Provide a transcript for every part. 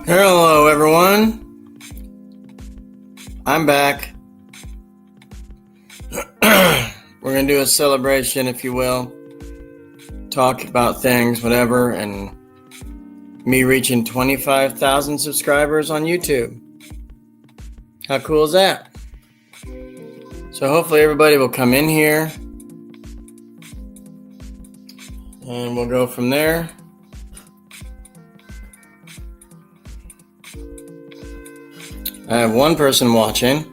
Hello, everyone. I'm back. We're going to do a celebration, if you will. Talk about things, whatever, and me reaching 25,000 subscribers on YouTube. How cool is that? So hopefully everybody will come in here and we'll go from there. I have one person watching.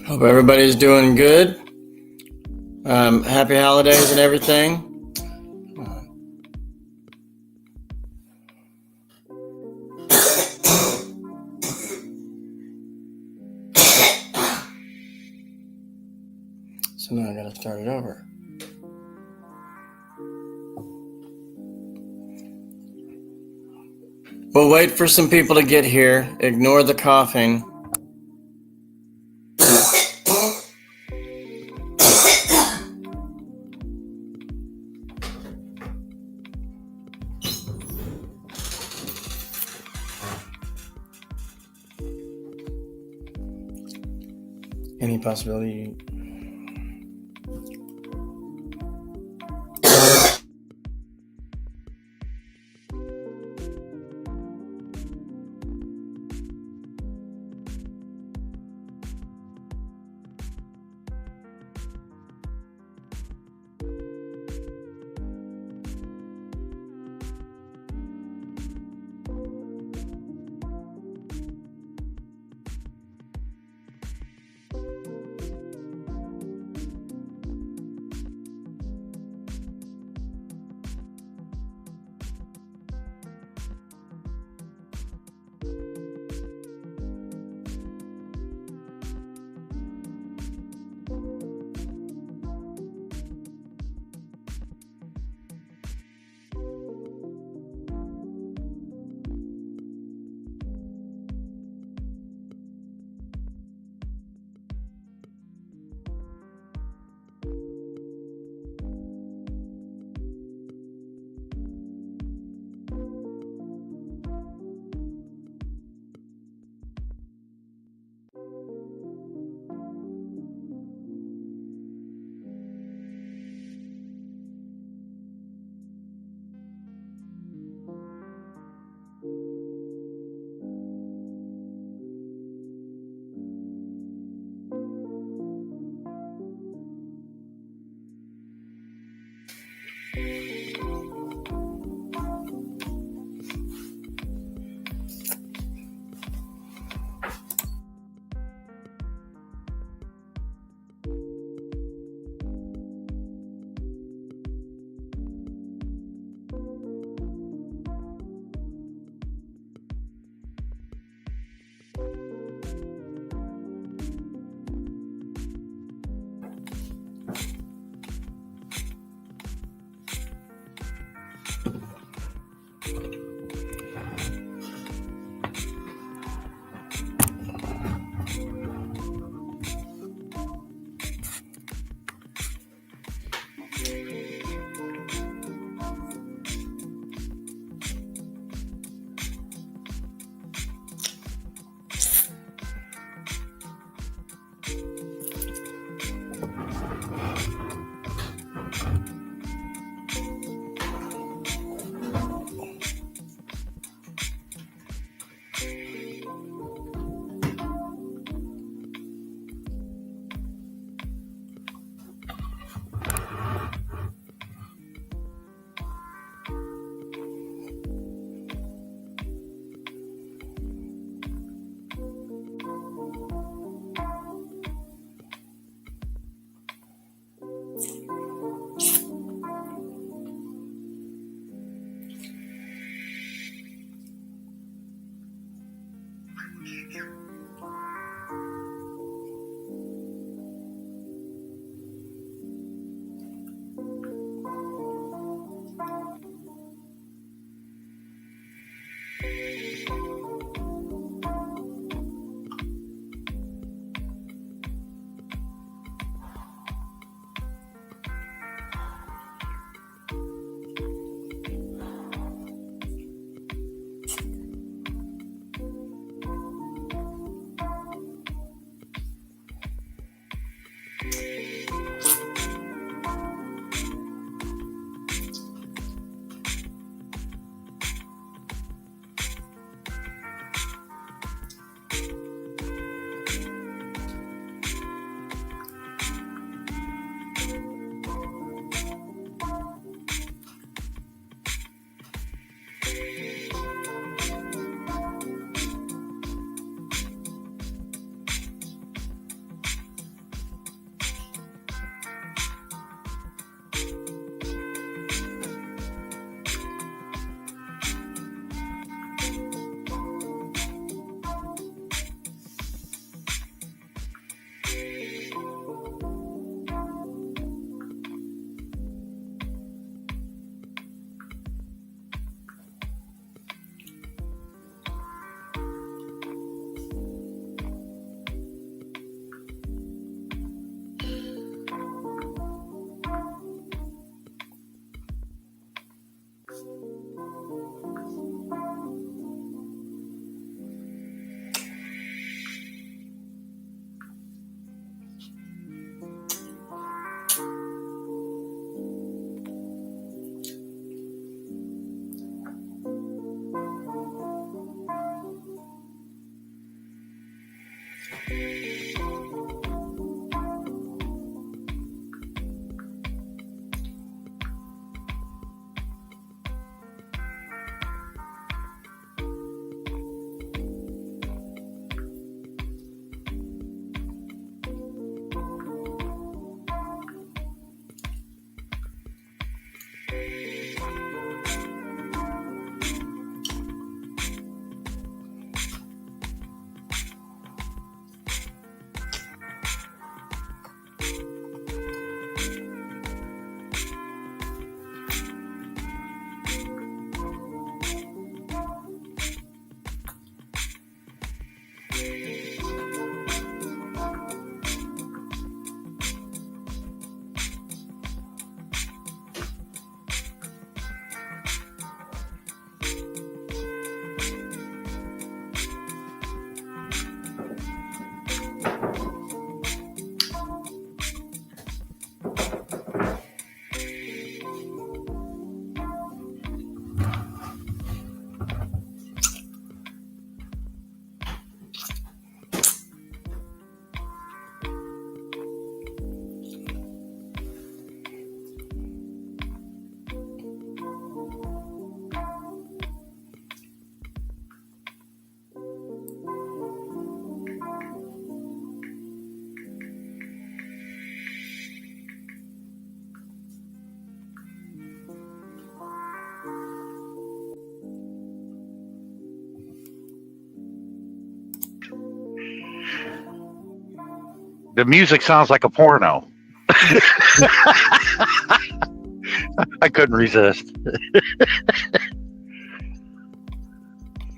Hope everybody's doing good. Happy holidays and everything. So now I gotta start it over. We'll wait for some people to get here. Ignore the coughing. Any possibility? The music sounds like a porno. I couldn't resist.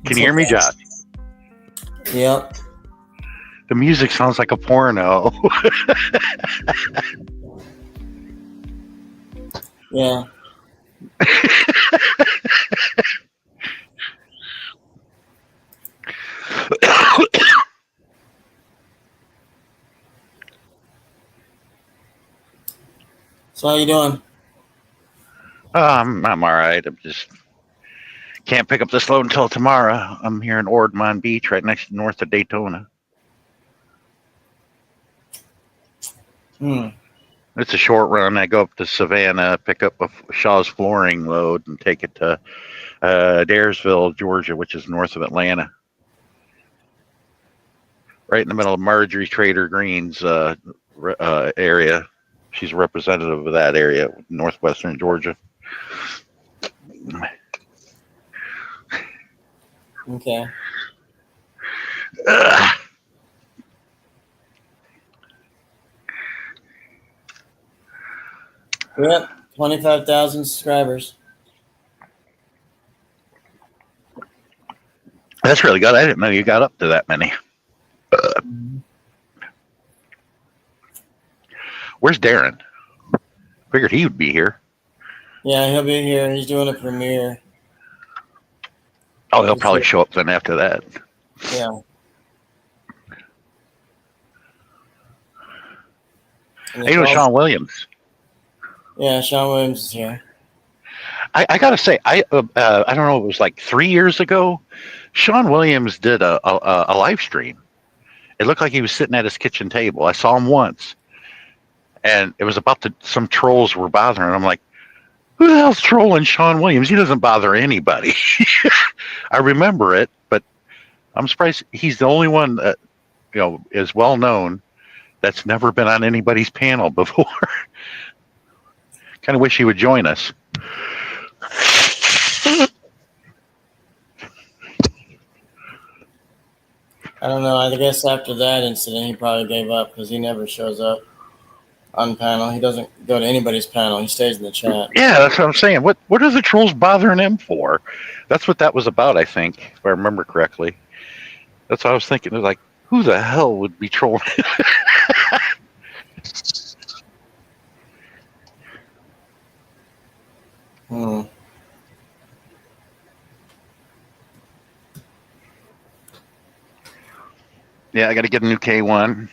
Can you hear me, Josh? Yep. The music sounds like a porno. Yeah. So how you doing? I'm all right. I'm just can't pick up this load until tomorrow. I'm here in Ordmont Beach, right next north of Daytona. It's a short run. I go up to Savannah, pick up a Shaw's flooring load, and take it to Daresville, Georgia, which is north of Atlanta. Right in the middle of Marjorie Trader Green's area. She's a representative of that area, northwestern Georgia. Okay. Yep, 25,000 subscribers. That's really good. I didn't know you got up to that many. Where's Darren? Figured he would be here. Yeah, he'll be here. He's doing a premiere. Oh, he'll probably show up then after that. Yeah. Hey, it was Sean Williams. Yeah, Sean Williams is here. I gotta say, I don't know. It was like 3 years ago. Sean Williams did a live stream. It looked like he was sitting at his kitchen table. I saw him once, and it was about some trolls were bothering him. I'm like, who the hell's trolling Sean Williams? He doesn't bother anybody. I remember it, but I'm surprised he's the only one that is well known that's never been on anybody's panel before. Kind of wish he would join us. I don't know. I guess after that incident, he probably gave up because he never shows up on panel. He doesn't go to anybody's panel. He stays in the chat. Yeah, that's what I'm saying. What are the trolls bothering him for? That's what that was about, I think, if I remember correctly. That's what I was thinking. It was like, who the hell would be trolling? Yeah, I got to get a new K1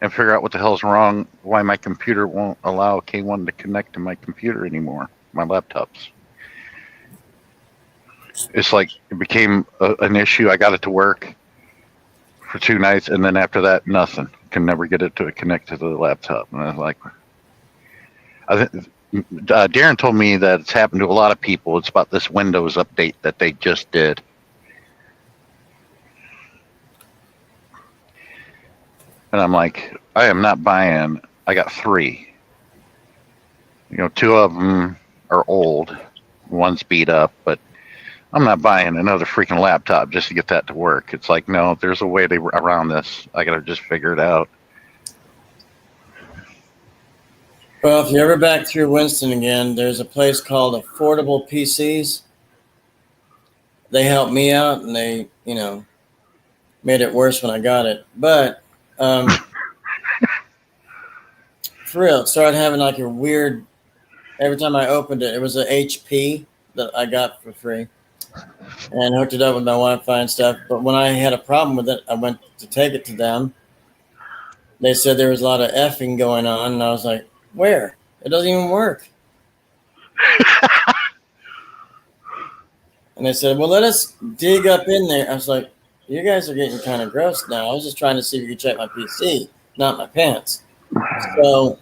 and figure out what the hell's wrong, why my computer won't allow K1 to connect to my computer anymore, my laptops. It's like it became an issue. I got it to work for 2 nights, and then after that, nothing. Can never get it to connect to the laptop. And I was like, Darren told me that it's happened to a lot of people. It's about this Windows update that they just did. And I'm like, I am not buying. I got 3. 2 of them are old. One's beat up, but I'm not buying another freaking laptop just to get that to work. It's like, no, there's a way around this. I got to just figure it out. Well, if you're ever back through Winston again, there's a place called Affordable PCs. They helped me out, and they, made it worse when I got it. But for real, it started having like a weird. Every time I opened it, it was an HP that I got for free, and hooked it up with my Wi-Fi and stuff. But when I had a problem with it, I went to take it to them. They said there was a lot of effing going on, and I was like, where? It doesn't even work. And they said, well, let us dig up in there. I was like, you guys are getting kind of gross now. I was just trying to see if you could check my PC, not my pants. So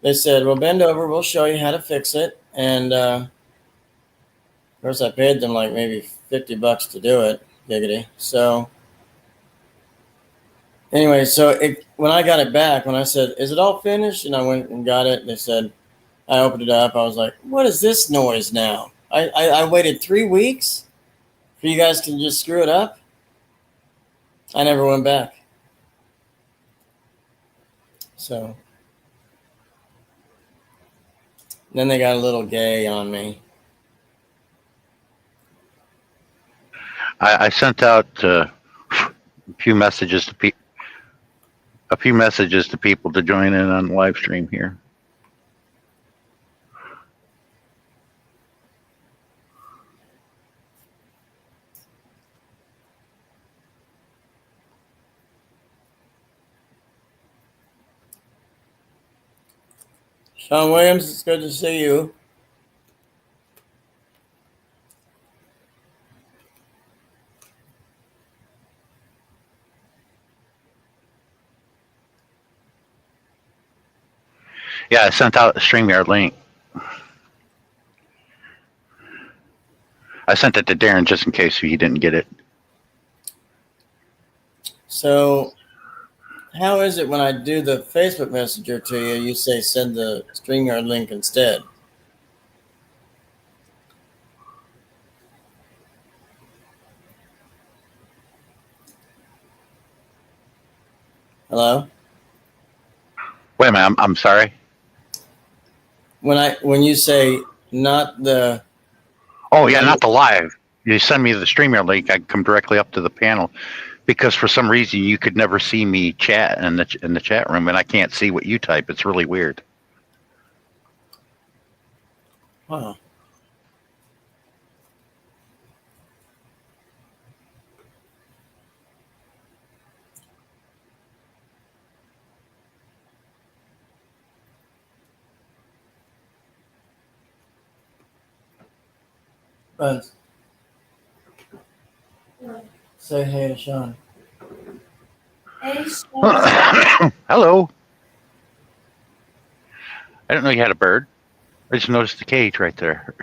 they said, well, bend over. We'll show you how to fix it. And of course, I paid them like maybe $50 to do it. Giggity. So anyway, when I got it back, when I said, is it all finished? And I went and got it. And they said, I opened it up. I was like, what is this noise now? I waited 3 weeks for you guys to just screw it up. I never went back. So then they got a little gay on me. I sent out a few messages to people to join in on the live stream here. Sean Williams, it's good to see you. Yeah, I sent out a StreamYard link. I sent it to Darren just in case he didn't get it. So how is it when I do the Facebook Messenger to you, you say send the StreamYard link instead? Hello? Wait a minute, I'm sorry. When you say not the... Oh, yeah, not the live. You send me the StreamYard link, I come directly up to the panel because for some reason you could never see me chat in the chat room, and I can't see what you type. It's really weird. Huh. Buns. Say hey to Sean. Hey, Sean. Hello. I didn't know you had a bird. I just noticed the cage right there.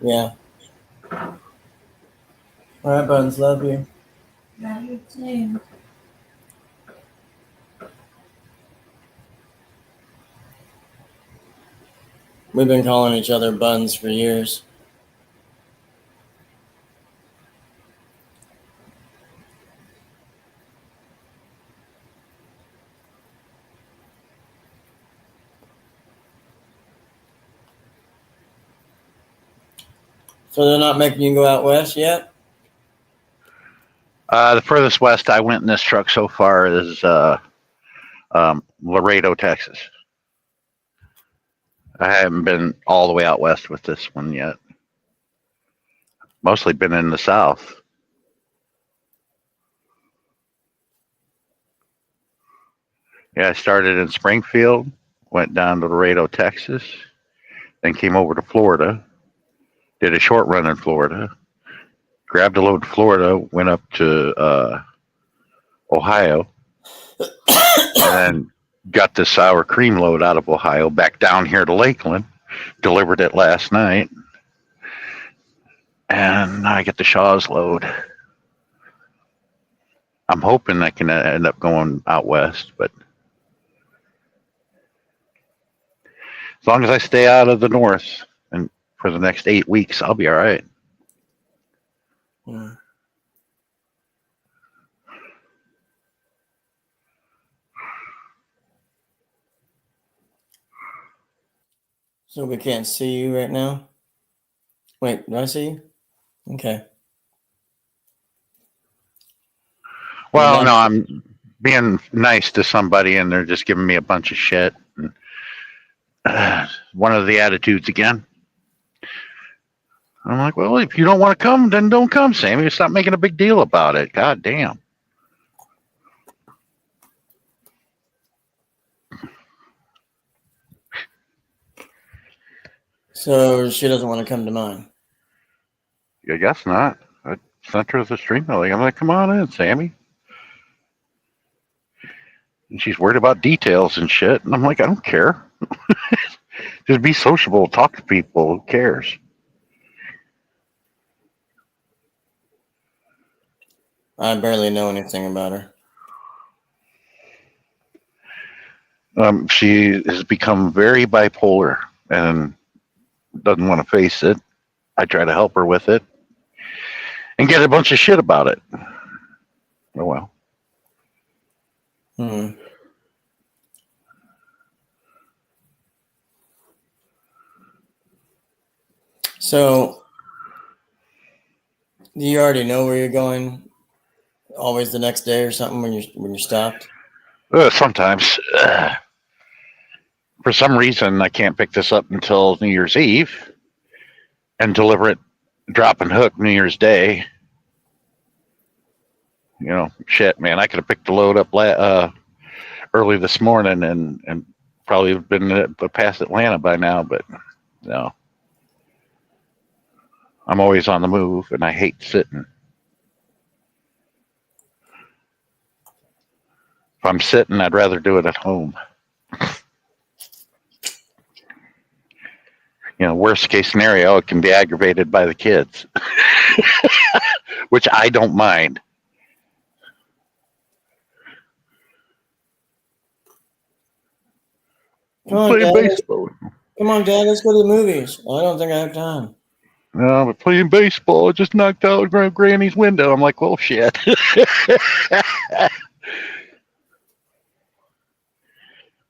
Yeah. All right, Buns. Love you. Love you too. We've been calling each other Buns for years. So they're not making you go out west yet? The furthest west I went in this truck so far is Laredo, Texas. I haven't been all the way out west with this one yet. Mostly been in the south. Yeah, I started in Springfield, went down to Laredo, Texas, then came over to Florida, did a short run in Florida, grabbed a load to Florida, went up to Ohio, and then got the sour cream load out of Ohio back down here to Lakeland, delivered it last night, and now I get the Shaw's load. I'm hoping I can end up going out west, but as long as I stay out of the north and for the next 8 weeks, I'll be all right. Yeah. So we can't see you right now? Wait, do I see you? Okay. Well, no, I'm being nice to somebody and they're just giving me a bunch of shit. And, one of the attitudes again. I'm like, well, if you don't want to come, then don't come, Sammy. Stop making a big deal about it. God damn. So she doesn't want to come to mine. I guess not. I sent her the stream link. I'm like, come on in, Sammy. And she's worried about details and shit. And I'm like, I don't care. Just be sociable, talk to people. Who cares? I barely know anything about her. She has become very bipolar and doesn't want to face it. I try to help her with it and get a bunch of shit about it. Oh well. So, do you already know where you're going? Always the next day or something when you're stopped? Sometimes. For some reason, I can't pick this up until New Year's Eve and deliver it, drop and hook New Year's Day. You know, shit, man. I could have picked the load up early this morning and probably been past Atlanta by now, but no. I'm always on the move, and I hate sitting. If I'm sitting, I'd rather do it at home. You know, worst case scenario, it can be aggravated by the kids, which I don't mind. Come on, Dad. Come on, Dad. Let's go to the movies. I don't think I have time. No, we're playing baseball. I just knocked out Granny's window. I'm like, well, shit.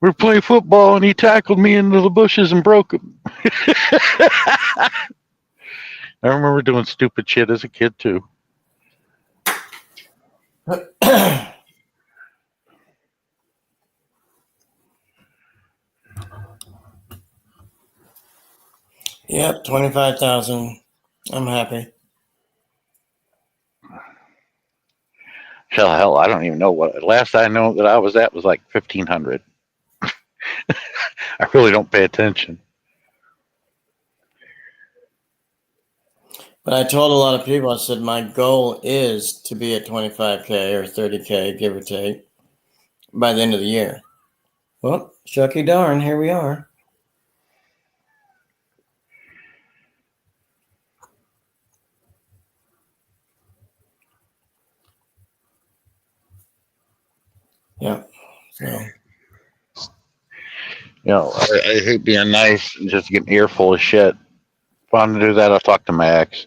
We're playing football, and he tackled me into the bushes and broke him. I remember doing stupid shit as a kid, too. Yep, 25,000. I'm happy. Hell, I don't even know what. Last I know that I was at was like 1,500. I really don't pay attention. But I told a lot of people, I said, my goal is to be at 25K or 30K, give or take, by the end of the year. Well, shucky darn, here we are. Yeah. So. You know, I hate being nice and just getting an earful of shit. If I want to do that, I'll talk to my ex.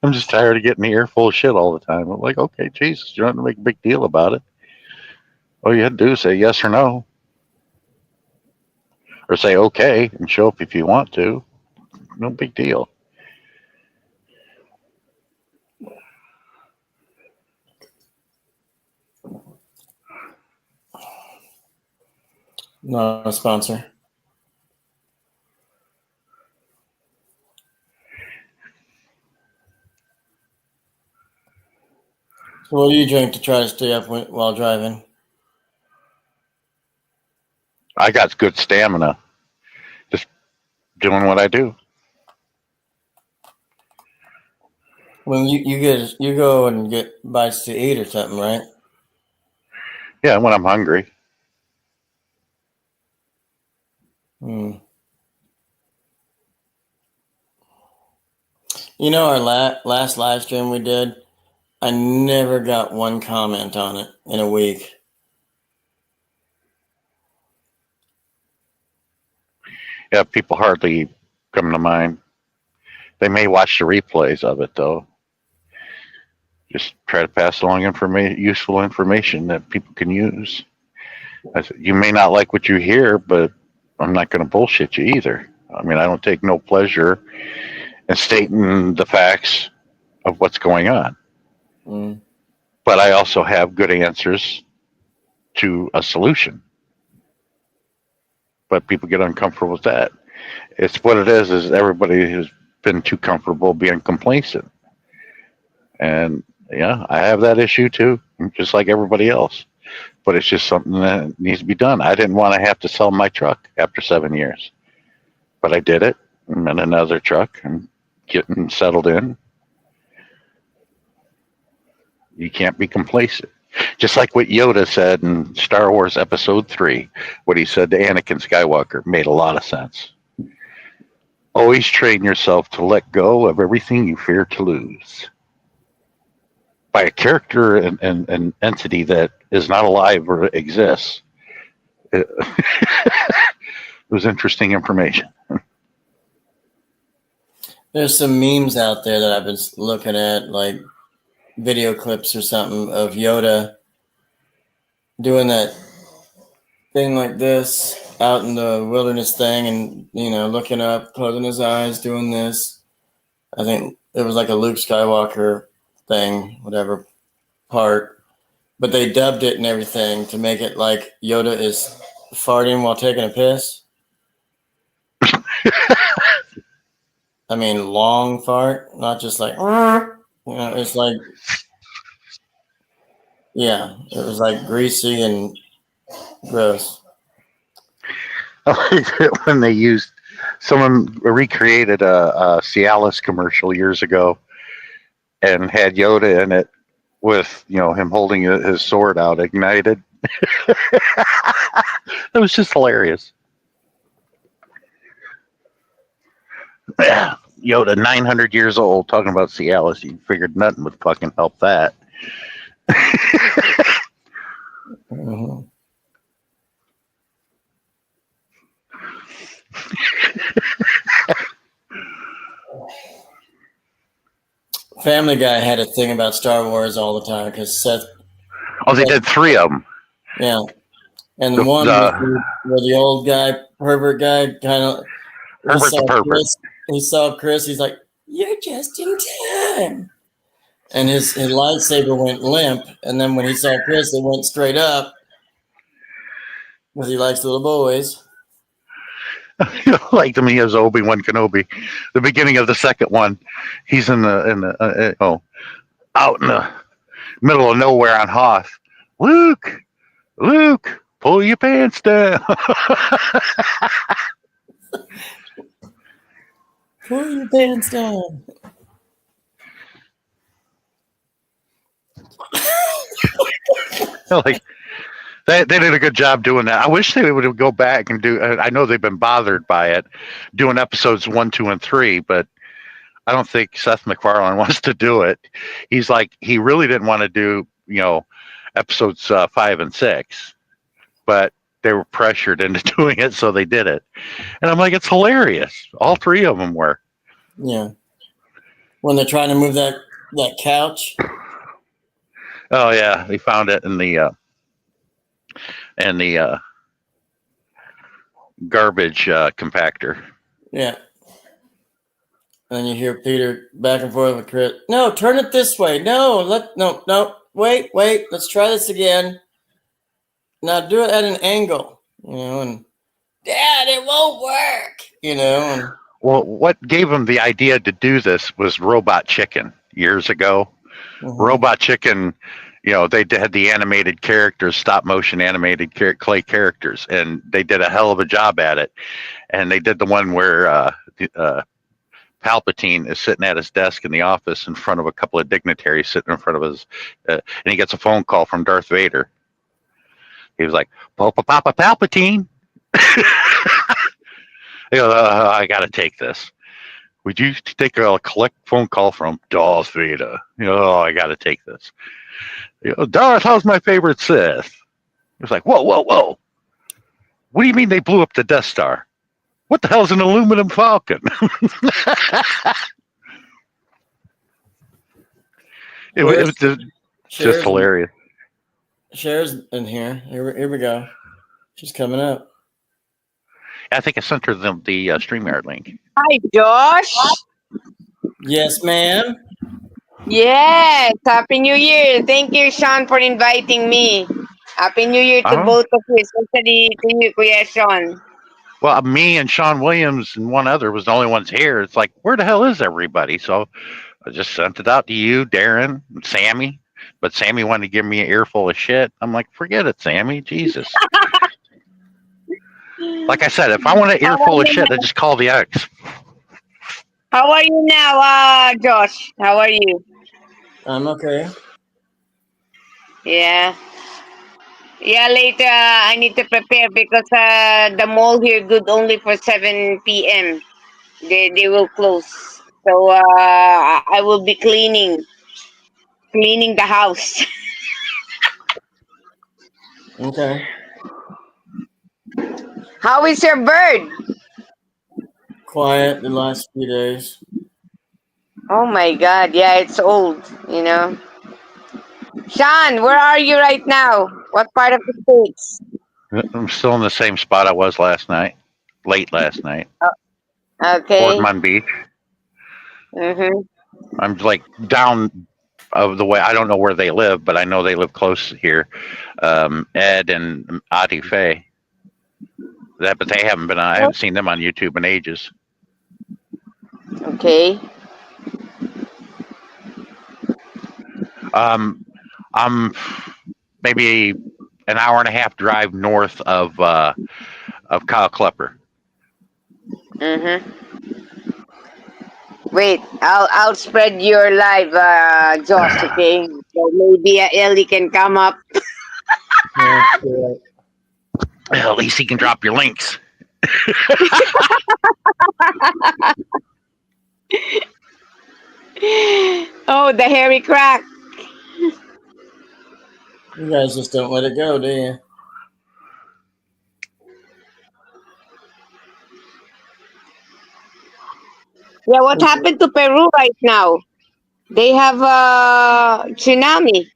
I'm just tired of getting an earful of shit all the time. I'm like, okay, Jesus, you don't have to make a big deal about it. All you had to do is say yes or no. Or say okay and show up if you want to. No big deal. Not a sponsor. So what do you drink to try to stay up while driving? I got good stamina. Just doing what I do. When you go and get bites to eat or something, right? Yeah, when I'm hungry. Hmm. You know, our last live stream we did, I never got one comment on it in a week. Yeah, people hardly come to mind. They may watch the replays of it, though. Just try to pass along useful information that people can use. I said, you may not like what you hear, but I'm not going to bullshit you either. I mean, I don't take no pleasure in stating the facts of what's going on. Mm. But I also have good answers to a solution. But people get uncomfortable with that. It's what it is everybody has been too comfortable being complacent. And yeah, I have that issue too, just like everybody else. But it's just something that needs to be done. I didn't want to have to sell my truck after 7 years. But I did it. I'm in another truck and getting settled in. You can't be complacent. Just like what Yoda said in Star Wars Episode 3, what he said to Anakin Skywalker made a lot of sense. Always train yourself to let go of everything you fear to lose. By a character and entity that is not alive or exists. It was interesting information. There's some memes out there that I've been looking at, like video clips or something of Yoda doing that thing like this out in the wilderness thing, and looking up, closing his eyes, doing this. I think it was like a Luke Skywalker thing, whatever part, but they dubbed it and everything to make it like Yoda is farting while taking a piss. I mean, long fart, not just like, it's like, yeah, it was like greasy and gross. When they used, someone recreated a Cialis commercial years ago and had Yoda in it with him holding his sword out ignited. It was just hilarious. Yeah, Yoda 900 years old talking about Cialis. You figured nothing would fucking help that. Mm-hmm. Family Guy had a thing about Star Wars all the time because Seth. Oh, they did 3 of them. Yeah, and one where the old guy, pervert guy, kind of. Herbert's a pervert. He saw Chris. He's like, "You're just in time." And his lightsaber went limp, and then when he saw Chris, it went straight up because he likes little boys. Like to me as Obi-Wan Kenobi. The beginning of the second one, he's out in the middle of nowhere on Hoth. Luke, pull your pants down. Pull your pants down. Like they did a good job doing that. I wish they would go back and do. I know they've been bothered by it, doing episodes 1, 2, and 3, but I don't think Seth MacFarlane wants to do it. He's like, he really didn't want to do episodes 5 and 6, but they were pressured into doing it, so they did it. And I'm like, it's hilarious. All 3 of them were. Yeah. When they're trying to move that couch. Oh yeah, they found it in the garbage compactor. Yeah. And you hear Peter back and forth with Chris. No, turn it this way. No, wait. Let's try this again. Now do it at an angle. And Dad, it won't work. And well, what gave them the idea to do this was Robot Chicken years ago. Mm-hmm. Robot Chicken, they had the animated characters, stop motion animated clay characters, and they did a hell of a job at it. And they did the one where Palpatine is sitting at his desk in the office in front of a couple of dignitaries sitting in front of his, and he gets a phone call from Darth Vader. He was like, Papa Palpatine. I got to take this. Would you take a collect phone call from Darth Vader? I got to take this. Darth, how's my favorite Sith? He was like, whoa. What do you mean they blew up the Death Star? What the hell is an aluminum falcon? It was just hilarious. Cher's in here. Here we go. She's coming up. I think I sent her the StreamYard link. Hi, Josh. Yes, ma'am. Yes, Happy New Year. Thank you, Sean, for inviting me. Happy New Year to both of you, especially to you, Kuya Sean. Well, me and Sean Williams and one other was the only ones here. It's like, where the hell is everybody? So I just sent it out to you, Darren, and Sammy. But Sammy wanted to give me an earful of shit. I'm like, forget it, Sammy. Jesus. Like I said, if I want an earful of shit, I just call the ex. How are you now, Josh? How are you? I'm okay. Yeah. Yeah, later I need to prepare because the mall here good only for 7 p.m. They will close. So I will be cleaning the house. Okay. How is your bird? Quiet the last few days. Oh my God. Yeah, it's old, Sean, where are you right now? What part of the States? I'm still in the same spot I was last night, late last night. Okay. Ormond Beach. Mm-hmm. I'm like down of the way. I don't know where they live, but I know they live close here. Ed and Adi Faye. But they haven't been. I haven't seen them on YouTube in ages. Okay. I'm maybe an hour and a half drive north of Kyle Klepper. Mm-hmm. Wait, I'll spread your live, Josh. Okay, so maybe Ellie can come up. Well, at least he can drop your links. Oh, the hairy crack. You guys just don't let it go, do you? Yeah, what happened to Peru right now? They have a tsunami.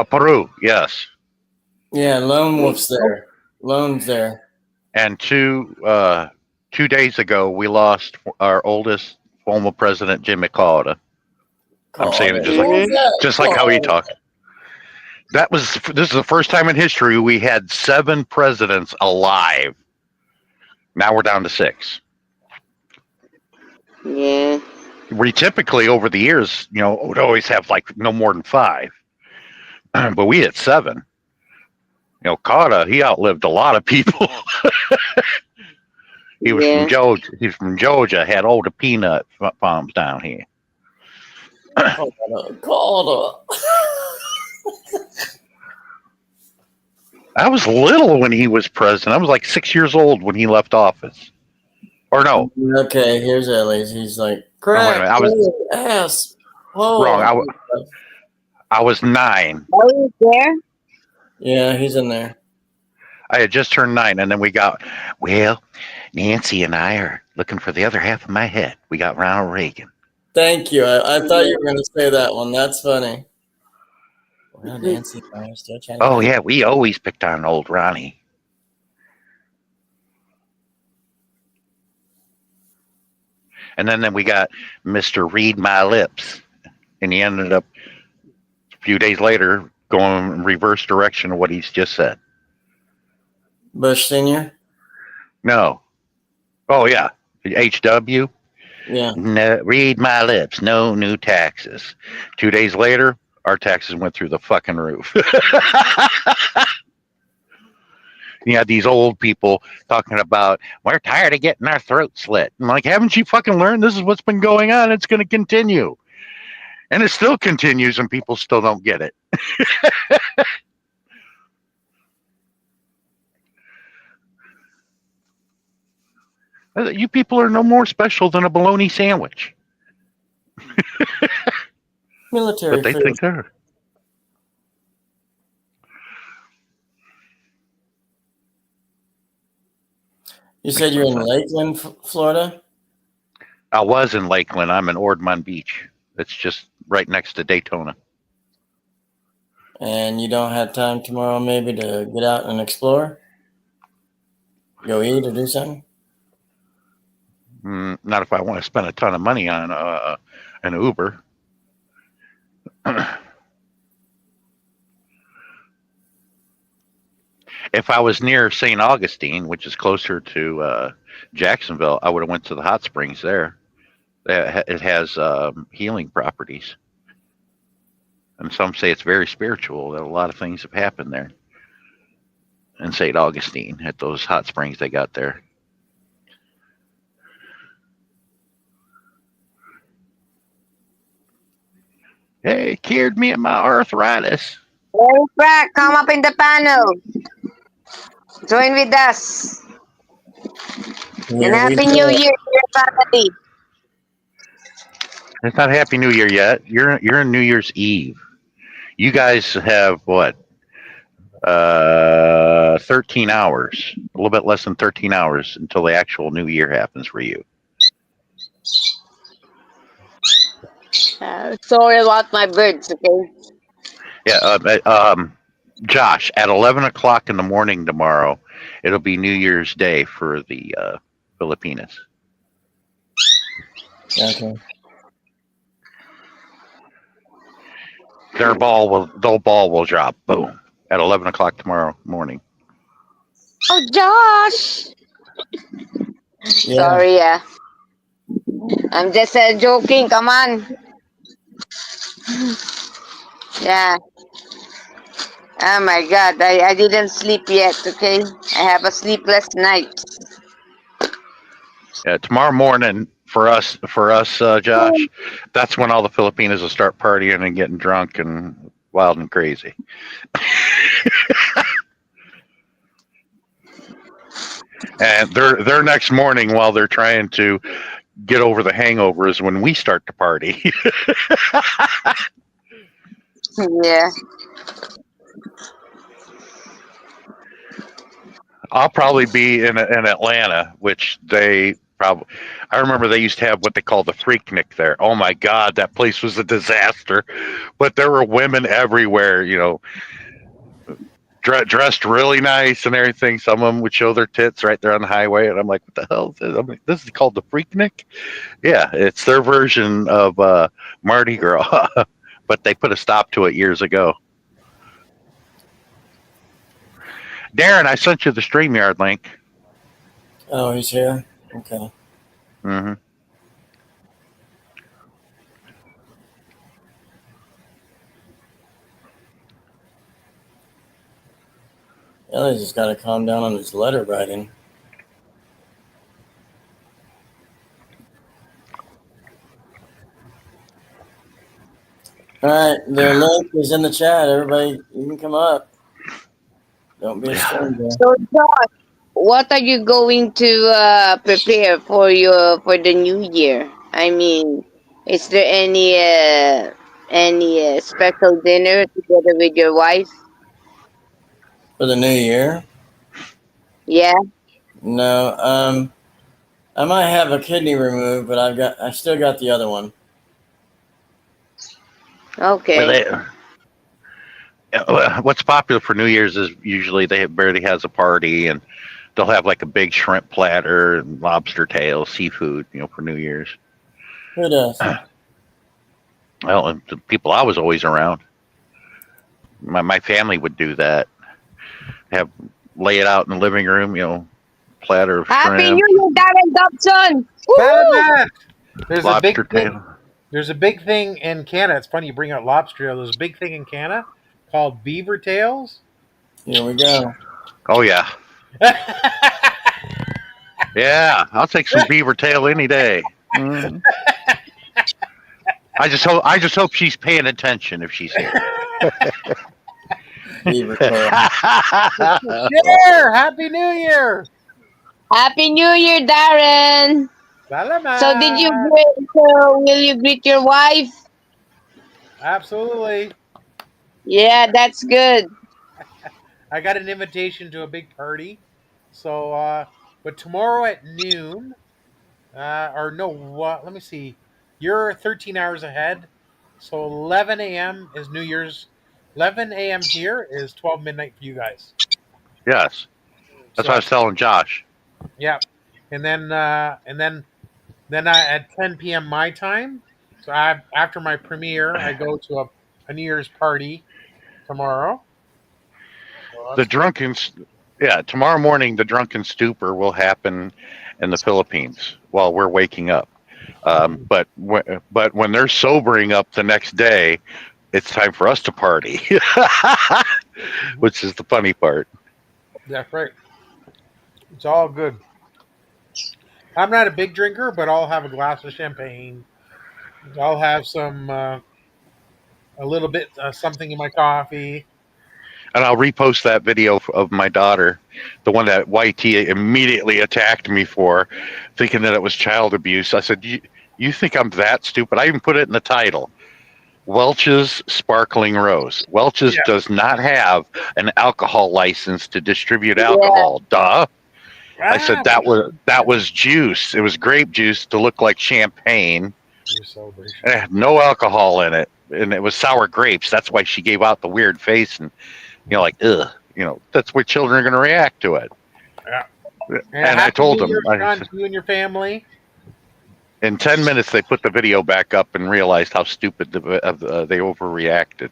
Peru, yes. Yeah, Lone Wolf's there. Lone's there. And 2 days ago, we lost our oldest former president, Jimmy Carter. I'm saying it just like how he talked. This is the first time in history we had 7 presidents alive. Now we're down to 6. Yeah. We typically over the years, would always have like no more than 5, but we had 7. Carter, he outlived a lot of people. He was from Georgia. He's from Georgia. Had all the peanut farms down here. Carter. I was little when he was president. I was like 6 years old when he left office. Or no. Okay, here's Ellie's. He's like, wait a minute. I was ass. Whoa. wrong. I was 9. Are you there? Yeah, he's in there. I had just turned 9, and then we got, Nancy and I are looking for the other half of my head. We got Ronald Reagan. Thank you. I thought you were going to say that one. That's funny. Well, Nancy and I are still chatting. Oh, yeah, we always picked on old Ronnie. And then we got Mr. Read My Lips. And he ended up, a few days later, going in reverse direction of what he's just said. Bush Sr.? No. Oh, yeah. HW? Yeah. No, read my lips. No new taxes. 2 days later, our taxes went through the fucking roof. You had these old people talking about, we're tired of getting our throat slit. I'm like, haven't you fucking learned this is what's been going on? It's going to continue. And it still continues and people still don't get it. You people are no more special than a bologna sandwich. Military But they food. think they're. You said you're in Lakeland, Florida? I was in Lakeland. I'm in Ormond Beach. It's just right next to Daytona. And you don't have time tomorrow maybe to get out and explore? Go eat or do something? Not if I want to spend a ton of money on an Uber. If I was near St. Augustine, which is closer to Jacksonville, I would have went to the hot springs there. It has healing properties. And some say it's very spiritual, that a lot of things have happened there in St. Augustine at those hot springs they got there. Hey, it cured me of my arthritis. Hey, Frank, come up in the panel. Join with us. Yeah, And Happy New Year to your family. It's not Happy New Year yet. You're in New Year's Eve. You guys have what? 13 hours. A little bit less than 13 hours until the actual New Year happens for you. Sorry about my birds, okay? Yeah. Josh, at 11 o'clock in the morning tomorrow, it'll be New Year's Day for the Filipinas. Okay. Their ball will drop. Boom. At 11 o'clock tomorrow morning. Oh, Josh. Yeah. Sorry, I'm just joking. Come on. Yeah. Oh my God, I didn't sleep yet. Okay, I have a sleepless night. Yeah, tomorrow morning for us, Josh, that's when all the Filipinos will start partying and getting drunk and wild and crazy. And their next morning, while they're trying to get over the hangover, is when we start to party. Yeah. I'll probably be in Atlanta, which they probably. I remember they used to have what they call the Freaknik there. Oh my God, that place was a disaster. But there were women everywhere, dressed really nice and everything. Some of them would show their tits right there on the highway, and I'm like, "What the hell is this?" I'm like, "This is called the Freaknik." Yeah, it's their version of Mardi Gras, but they put a stop to it years ago. Darren, I sent you the StreamYard link. Oh, he's here. Okay. Mm-hmm. Ellie's just got to calm down on his letter writing. All right, the link is in the chat. Everybody, you can come up. Don't be a stranger. So, Josh, what are you going to prepare for the new year? I mean, is there any special dinner together with your wife? For the new year? Yeah. No. I might have a kidney removed, but I still got the other one. Okay. What's popular for New Year's is usually Bertie has a party and they'll have like a big shrimp platter and lobster tail, seafood, for New Year's. Who does? Well, the people I was always around, my family would do that. Lay it out in the living room, platter of Happy shrimp. New Year, Darren Dobson! Matt, there's lobster a big tail. thing. There's a big thing in Canada. It's funny you bring up lobster tail. There's a big thing in Canada called beaver tails. Here we go. Oh yeah, yeah. I'll take some beaver tail any day. Mm. I just hope she's paying attention if she's here. Beaver tail. Yeah, Happy New Year! Happy New Year, Darren! Salamat. So will you greet your wife? Absolutely. Yeah, that's good. I got an invitation to a big party. So, but tomorrow at noon, let me see. You're 13 hours ahead. So 11 a.m. is New Year's. 11 a.m. here is 12 midnight for you guys. Yes, that's So, what I was telling Josh. yeah. And then at 10 p.m. my time. So after my premiere, I go to a New Year's party tomorrow. Tomorrow morning, the drunken stupor will happen in the Philippines while we're waking up. But when they're sobering up the next day, it's time for us to party, which is the funny part. That's right. It's all good. I'm not a big drinker, but I'll have a glass of champagne. I'll have some, a little bit, something in my coffee. And I'll repost that video of my daughter, the one that YT immediately attacked me for, thinking that it was child abuse. I said, you think I'm that stupid? I even put it in the title. Welch's Sparkling Rose. Welch's does not have an alcohol license to distribute alcohol. Duh. I said that was juice. It was grape juice to look like champagne. It had no alcohol in it, and it was sour grapes. That's why she gave out the weird face and You know, like, ugh. You know, that's where children are going to react to it. Yeah. And I told them, to you and your family. in 10 minutes, they put the video back up and realized how stupid they overreacted.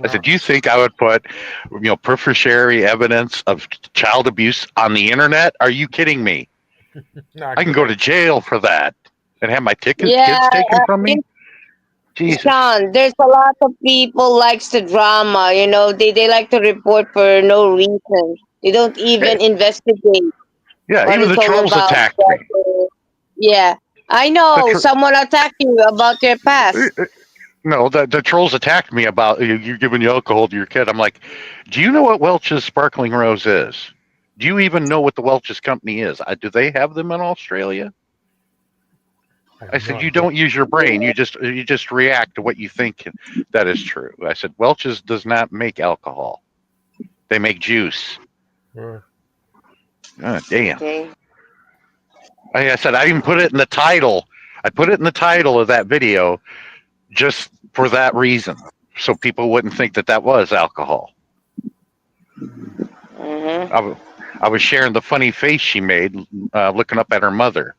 I said, do you think I would put, perfunctory evidence of child abuse on the internet? Are you kidding me? I can go to jail for that and have my kids taken from me. Jesus. Sean, there's a lot of people likes the drama. You know, they like to report for no reason. They don't even investigate. Yeah, what even the it's all trolls about. attacked me. Yeah, I know. Someone attacked you about your past. No, the trolls attacked me about you giving alcohol to your kid. I'm like, do you know what Welch's Sparkling Rose is? Do you even know what the Welch's company is? Do they have them in Australia? I said, you don't use your brain. You just react to what you think that is true. I said, Welch's does not make alcohol. They make juice. Oh, damn. Okay. I said, I even put it in the title. I put it in the title of that video just for that reason, so people wouldn't think that was alcohol. Mm-hmm. I was sharing the funny face she made looking up at her mother.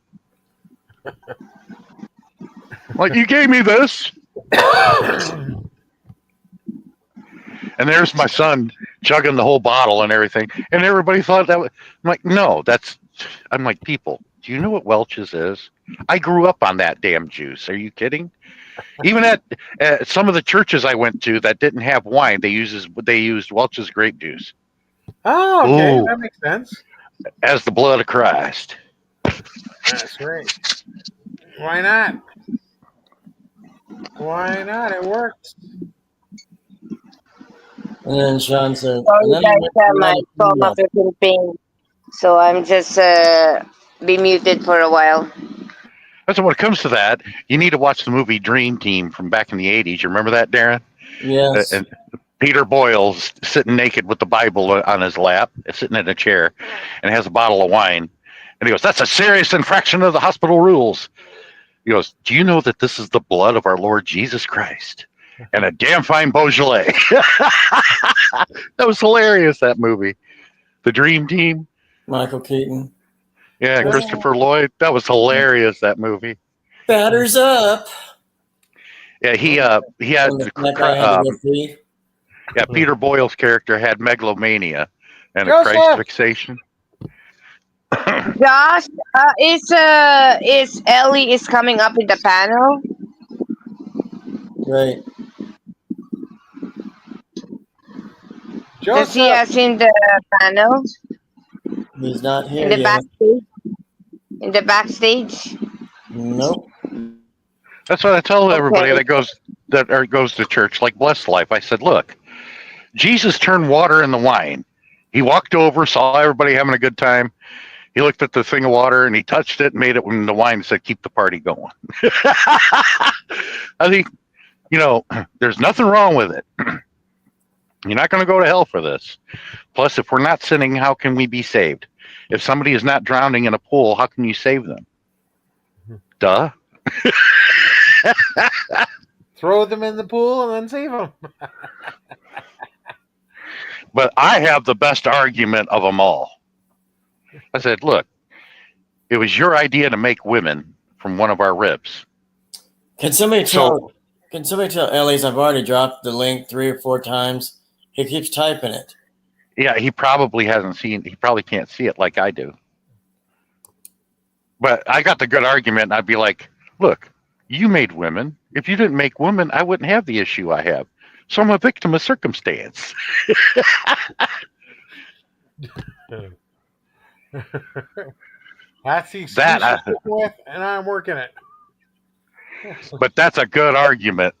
Like, you gave me this. And there's my son chugging the whole bottle and everything. And everybody thought that was... I'm like, no, I'm like, people, do you know what Welch's is? I grew up on that damn juice. Are you kidding? Even at some of the churches I went to that didn't have wine, they used Welch's grape juice. Oh, okay. Ooh. That makes sense. As the blood of Christ. That's right. Why not? Why not? It works. And then Sean said, sorry guys, my stomach is in pain. So I'm just be muted for a while. So when it comes to that, you need to watch the movie Dream Team from back in the 80s. You remember that, Darren? Yes. And Peter Boyle's sitting naked with the Bible on his lap, sitting in a chair, and has a bottle of wine. And he goes, that's a serious infraction of the hospital rules. He goes, do you know that this is the blood of our Lord Jesus Christ? And a damn fine Beaujolais. That was hilarious, that movie. The Dream Team. Michael Keaton. Yeah, Christopher Lloyd. That was hilarious, that movie. Batters up. Yeah, he had Peter Boyle's character had megalomania and a Christ fixation. Josh, is Ellie is coming up in the panel? Right. Does he has in the panel? He's not here in the yet. Backstage? In the backstage? Nope. That's what I tell everybody that goes to church, like Blessed Life. I said, look, Jesus turned water into wine. He walked over, saw everybody having a good time. He looked at the thing of water and he touched it and made it into wine and said, keep the party going. I think, there's nothing wrong with it. You're not going to go to hell for this. Plus, if we're not sinning, how can we be saved? If somebody is not drowning in a pool, how can you save them? Duh. Throw them in the pool and then save them. But I have the best argument of them all. I said, look, it was your idea to make women from one of our ribs. Can somebody tell Ellie's I've already dropped the link 3 or 4 times. He keeps typing it. Yeah, he probably can't see it like I do. But I got the good argument, and I'd be like, look, you made women. If you didn't make women, I wouldn't have the issue I have. So I'm a victim of circumstance. That's the excuse with, and I'm working it. But that's a good argument.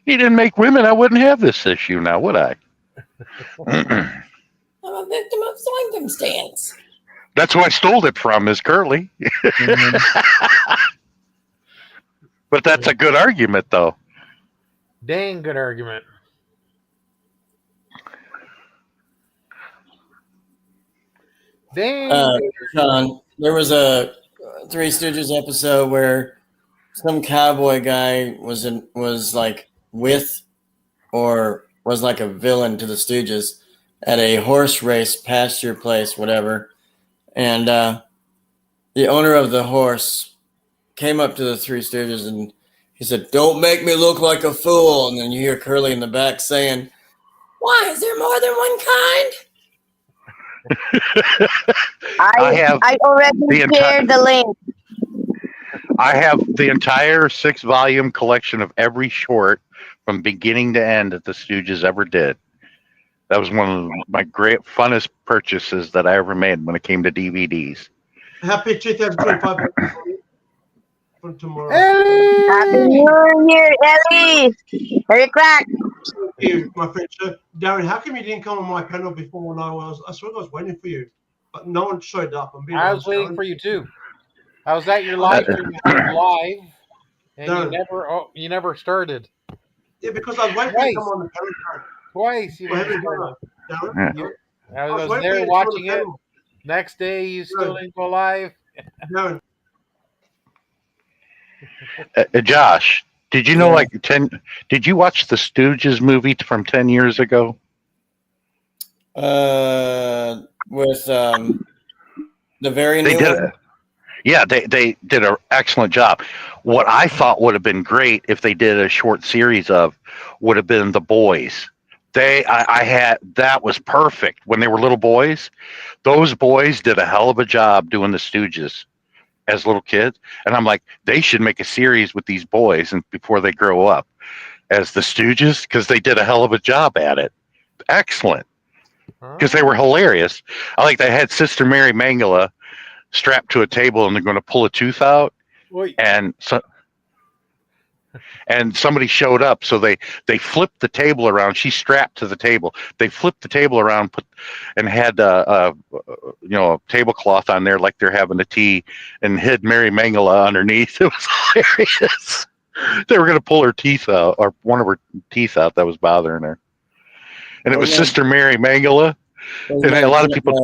He didn't make women, I wouldn't have this issue now, would I? I'm a victim of circumstance. That's who I stole it from, is Curly. But that's a good argument, though. Dang good argument. Sean, there was a Three Stooges episode where some cowboy guy was like with or was like a villain to the Stooges at a horse race past your place, whatever. And the owner of the horse came up to the Three Stooges and he said, "Don't make me look like a fool." And then you hear Curly in the back saying, "Why, is there more than one kind?" I already shared the link. I have the entire 6-volume collection of every short from beginning to end that the Stooges ever did. That was one of my great funnest purchases that I ever made when it came to DVDs. Happy 2025 for tomorrow. Happy New Year, Ellie! Merry Crack! Thank you, my friend. So, Darren, how come you didn't come on my panel before when I swear I was waiting for you, but no one showed up. I was waiting for you too. I was at your live stream live, and you never started. Yeah, because I was waiting for you to come on the panel. Twice you Well, started. I was there watching it. Next day you still didn't go live. Darren. Josh, did you know did you watch the Stooges movie from 10 years ago? With the very new one? Yeah, they did an excellent job. What I thought would have been great if they did a short series of would have been The Boys. That was perfect when they were little boys. Those boys did a hell of a job doing the Stooges as little kids, and I'm like, they should make a series with these boys and before they grow up as the Stooges, because they did a hell of a job at it. Excellent, because they were hilarious. I like they had Sister Mary Mangala strapped to a table and they're going to pull a tooth out. Wait. And somebody showed up, so they flipped the table around. She's strapped to the table. They flipped the table around, and had a tablecloth on there like they're having a tea, and hid Mary Mangala underneath. It was hilarious. They were going to pull her teeth out, or one of her teeth out that was bothering her, and it was Sister Mary Mangala. And a lot of people.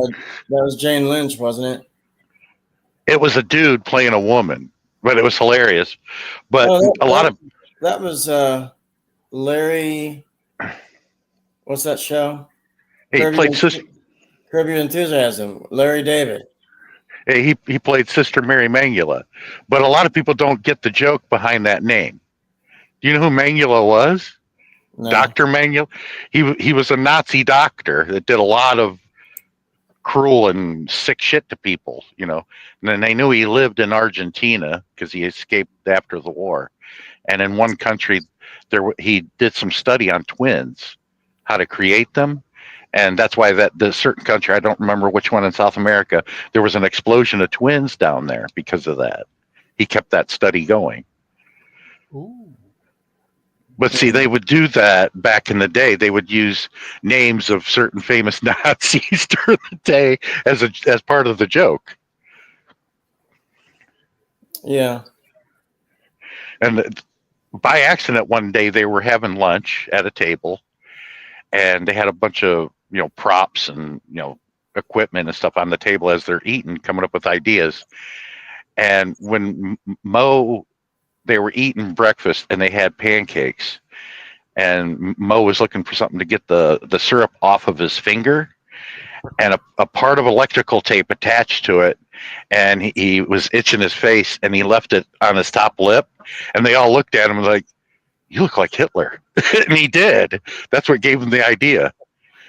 That was Jane Lynch, wasn't it? It was a dude playing a woman. But it was hilarious. But that was Larry. What's that show? He played Sister. Curb Your Enthusiasm. Larry David. He played Sister Mary Mangala. But a lot of people don't get the joke behind that name. Do you know who Mangala was? No. Dr. Mangala. He was a Nazi doctor that did a lot of cruel and sick shit to people, and then they knew he lived in Argentina because he escaped after the war, and in one country he did some study on twins, how to create them, and that's why the certain country, I don't remember which one in South America, there was an explosion of twins down there because of that. He kept that study going. Ooh. But see, they would do that back in the day. They would use names of certain famous Nazis during the day as part of the joke. Yeah. And by accident, one day they were having lunch at a table, and they had a bunch of props and equipment and stuff on the table as they're eating, coming up with ideas. And when they were eating breakfast and they had pancakes, and Mo was looking for something to get the syrup off of his finger, and a part of electrical tape attached to it, and he was itching his face, and he left it on his top lip, and they all looked at him like, "You look like Hitler." And he did. That's what gave him the idea.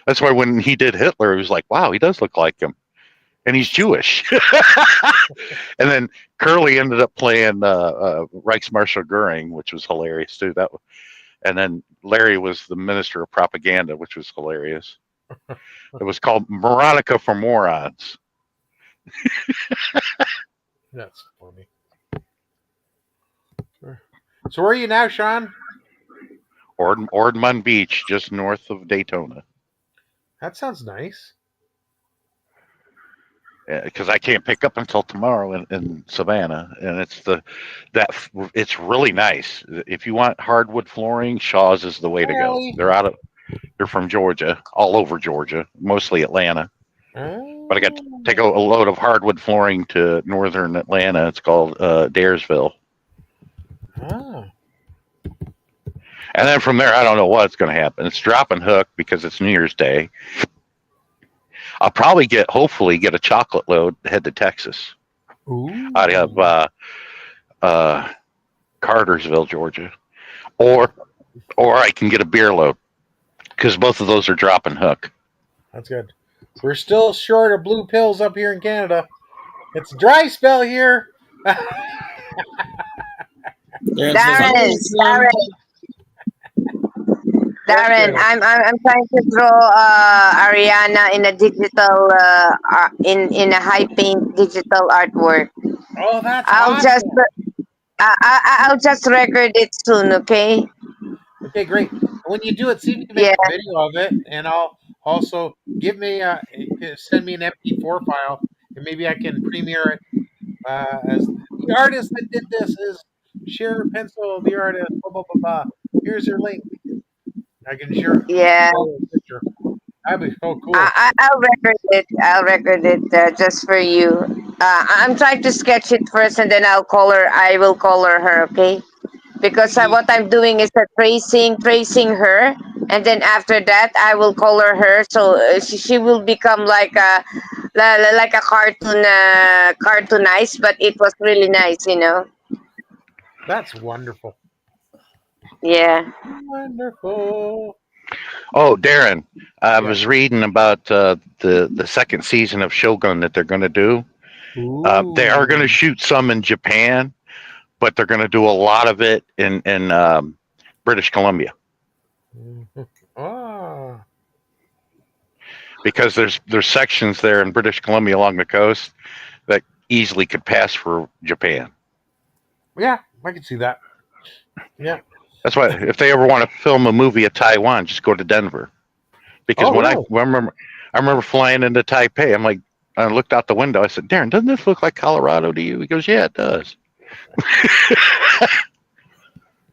That's why when he did Hitler, he was like, "Wow, he does look like him." And he's Jewish. And then Curly ended up playing Reichsmarshal Goering, which was hilarious too. And then Larry was the Minister of Propaganda, which was hilarious. It was called Veronica for Morons. That's funny. So where are you now, Sean? Ordman Beach, just north of Daytona. That sounds nice. Because I can't pick up until tomorrow in Savannah, and it's really nice. If you want hardwood flooring, Shaw's is the way to go. They're from Georgia, all over Georgia, mostly Atlanta. But I got to take a load of hardwood flooring to northern Atlanta. It's called Daresville. Oh. And then from there, I don't know what's going to happen. It's dropping hook because it's New Year's Day. I'll probably hopefully get a chocolate load to head to Texas. Ooh. Out of Cartersville, Georgia, or I can get a beer load because both of those are dropping hook. That's good. We're still short of blue pills up here in Canada. It's a dry spell here. Darren, I'm trying to draw Ariana in a digital in a high paint digital artwork. Oh, that's I'll awesome. just I'll just record it soon, okay? Okay, great. When you do it, see if you can make a video of it, and I'll also send me an MP4 file, and maybe I can premiere it. As the artist that did this is Share Pencil, the artist. Blah blah blah blah. Here's your link. I can share. Yeah. A picture. That'd be so cool. I'll record it. I'll record it just for you. I'm trying to sketch it first, and then I'll call her. I will call her. Okay. Because what I'm doing is tracing her, and then after that I will color her, so she will become like a cartoon, cartoonized. But it was really nice, you know. That's wonderful. Yeah. Wonderful. Oh, Darren, I was reading about the second season of Shogun that they're going to do. They are going to shoot some in Japan, but they're going to do a lot of it in British Columbia. Ah. Because there's sections there in British Columbia along the coast that easily could pass for Japan. Yeah, I can see that. Yeah. That's why if they ever want to film a movie at Taiwan, just go to Denver. Because I remember flying into Taipei, I'm like, I looked out the window. I said, Darren, doesn't this look like Colorado to you? He goes, yeah, it does.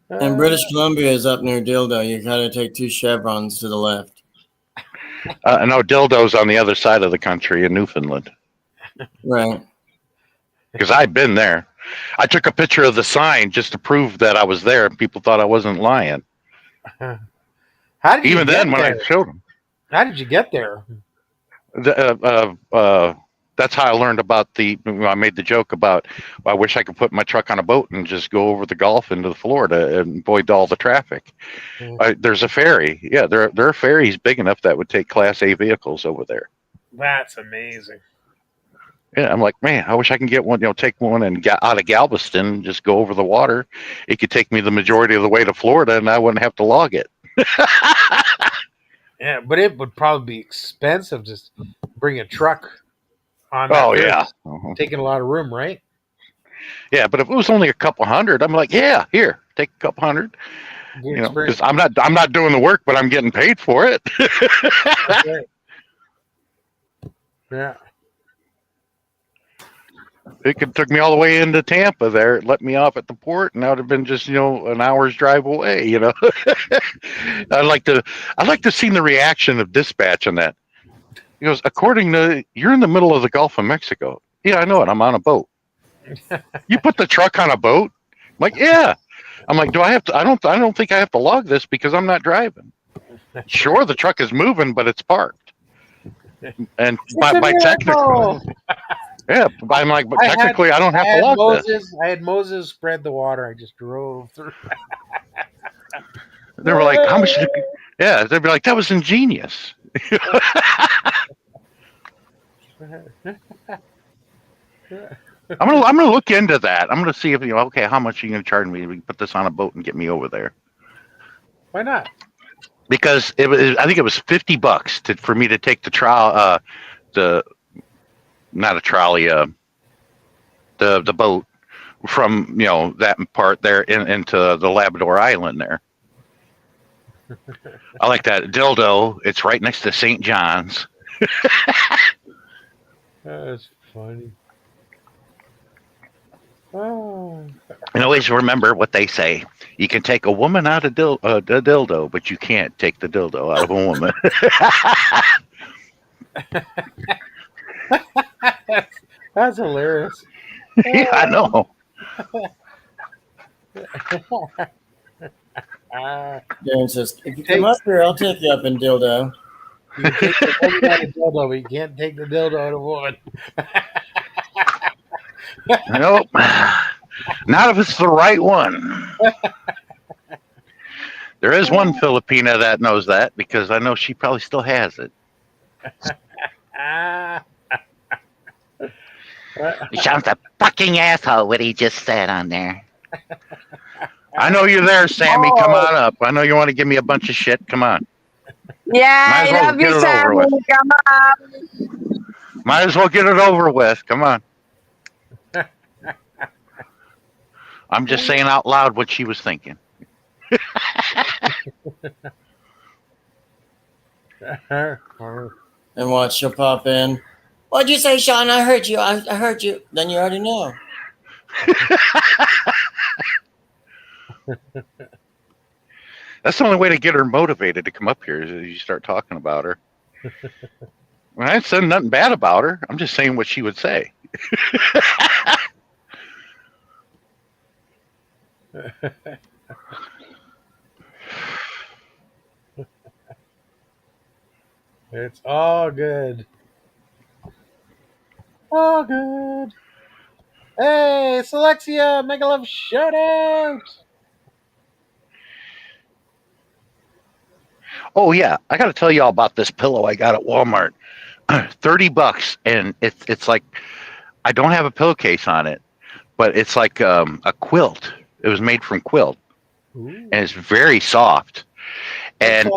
And British Columbia is up near Dildo. You got to take 2 chevrons to the left. No, Dildo's on the other side of the country in Newfoundland. Right. Because I've been there. I took a picture of the sign just to prove that I was there, and people thought I wasn't lying. How did you Even get then, when there? I showed them. How did you get there? That's how I learned about I made the joke about, I wish I could put my truck on a boat and just go over the Gulf into Florida and avoid all the traffic. There's a ferry. Yeah, there are ferries big enough that would take Class A vehicles over there. That's amazing. Yeah, I'm like, man, I wish I can get one, take one and get out of Galveston and just go over the water. It could take me the majority of the way to Florida and I wouldn't have to log it. Yeah, but it would probably be expensive to bring a truck on. Oh, yeah. Taking a lot of room, right? Yeah, but if it was only a couple hundred, I'm like, yeah, here, take a couple hundred. Because I'm not doing the work, but I'm getting paid for it. Right. Yeah. It took me all the way into Tampa there. It let me off at the port, and that would have been just, an hour's drive away, I'd like to see the reaction of dispatch on that. He goes, you're in the middle of the Gulf of Mexico. Yeah, I know it. I'm on a boat. You put the truck on a boat? I'm like, yeah. I'm like, do I have to? I don't think I have to log this because I'm not driving. Sure, the truck is moving, but it's parked. And by technical. Yeah, I'm like, but technically, I don't have to log this. I had Moses spread the water. I just drove through. They were like, how much? Yeah, they'd be like, that was ingenious. I'm gonna look into that. I'm gonna see if okay, how much are you gonna charge me to put this on a boat and get me over there? Why not? Because I think it was $50 for me to take the trial, not a trolley, the boat from that part there into the Labrador Island there. I like that Dildo. It's right next to St. John's. That's funny. Oh. And always remember what they say. You can take a woman out of the dildo, but you can't take the dildo out of a woman. That's hilarious. Yeah, I know. Darren says, if you come up here, I'll take you up in dildo. You can take the woman out of dildo, but you can't take the dildo out of woman. Nope. Not if it's the right one. There is one Filipina that knows that because I know she probably still has it. Sean's a fucking asshole, what he just said on there. I know you're there, Sammy. Come on up. I know you want to give me a bunch of shit. Come on. Yeah, Might as I well love get you, it over Sammy. with. Come on. Might as well get it over with. Come on. I'm just saying out loud what she was thinking. And watch, she'll pop in. What'd you say, Sean? I heard you. I heard you. Then you already know. That's the only way to get her motivated to come up here is you start talking about her. Well, I ain't saying nothing bad about her. I'm just saying what she would say. It's all good. All good. Hey, it's Alexia. Mega Love shout out. Oh yeah, I got to tell you all about this pillow I got at Walmart. $30, and it's like I don't have a pillowcase on it, but it's like a quilt. It was made from quilt, and it's very soft, and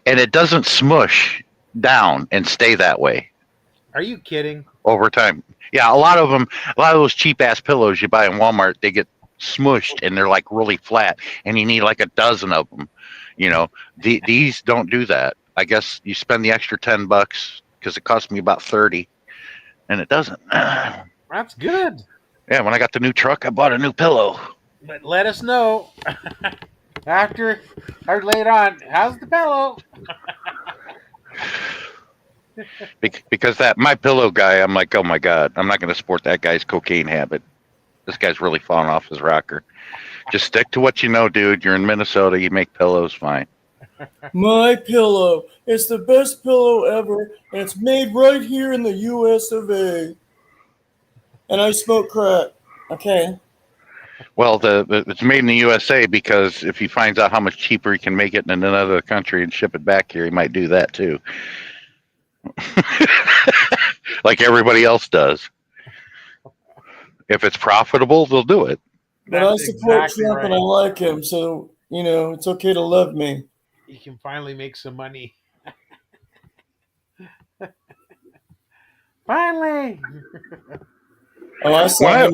it doesn't smush down and stay that way. Are you kidding? Over time, yeah. A lot of those cheap ass pillows you buy in Walmart, they get smushed and they're like really flat, and you need like a dozen of them. You know, these don't do that. I guess you spend the extra $10 because it cost me about 30, and it doesn't. That's good. Yeah, when I got the new truck, I bought a new pillow. But let us know after I lay it on. How's the pillow? Because that my pillow guy, I'm like, oh my god, I'm not going to support that guy's cocaine habit. This guy's really falling off his rocker. Just stick to what you know, dude. You're in Minnesota. You make pillows, fine. My pillow. It's the best pillow ever, and it's made right here in the U.S. of A. And I smoke crack. Okay. Well, it's made in the USA because if he finds out how much cheaper he can make it in another country and ship it back here, he might do that too. Like everybody else does. If it's profitable, they'll do it. But I support Trump and I like him, so, you know, it's okay to love me. You can finally make some money. Finally! Oh, I saw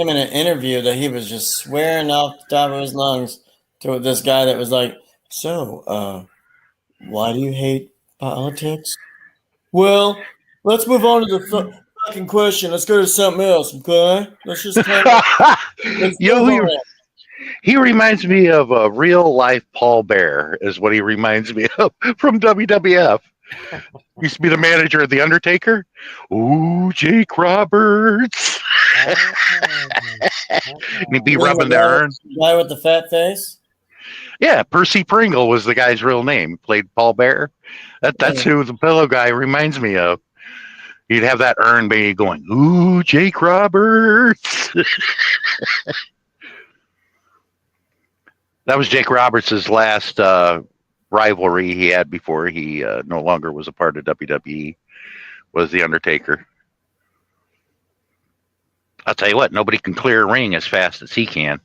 him in an interview that he was just swearing off the top of his lungs to this guy that was like, so, why do you hate politics? Well, let's move on to the fucking question. Let's go to something else, okay? Let's just he reminds me of a real life Paul Bear is what he reminds me of from WWF. Used to be the manager of The Undertaker. Ooh, Jake Roberts. And he'd be rubbing the urn. The guy with the fat face? Yeah, Percy Pringle was the guy's real name. He played Paul Bear. That's who the pillow guy reminds me of. He'd have that urn baby going, ooh, Jake Roberts. That was Jake Roberts' last rivalry he had before he no longer was a part of WWE, was The Undertaker. I'll tell you what, nobody can clear a ring as fast as he can.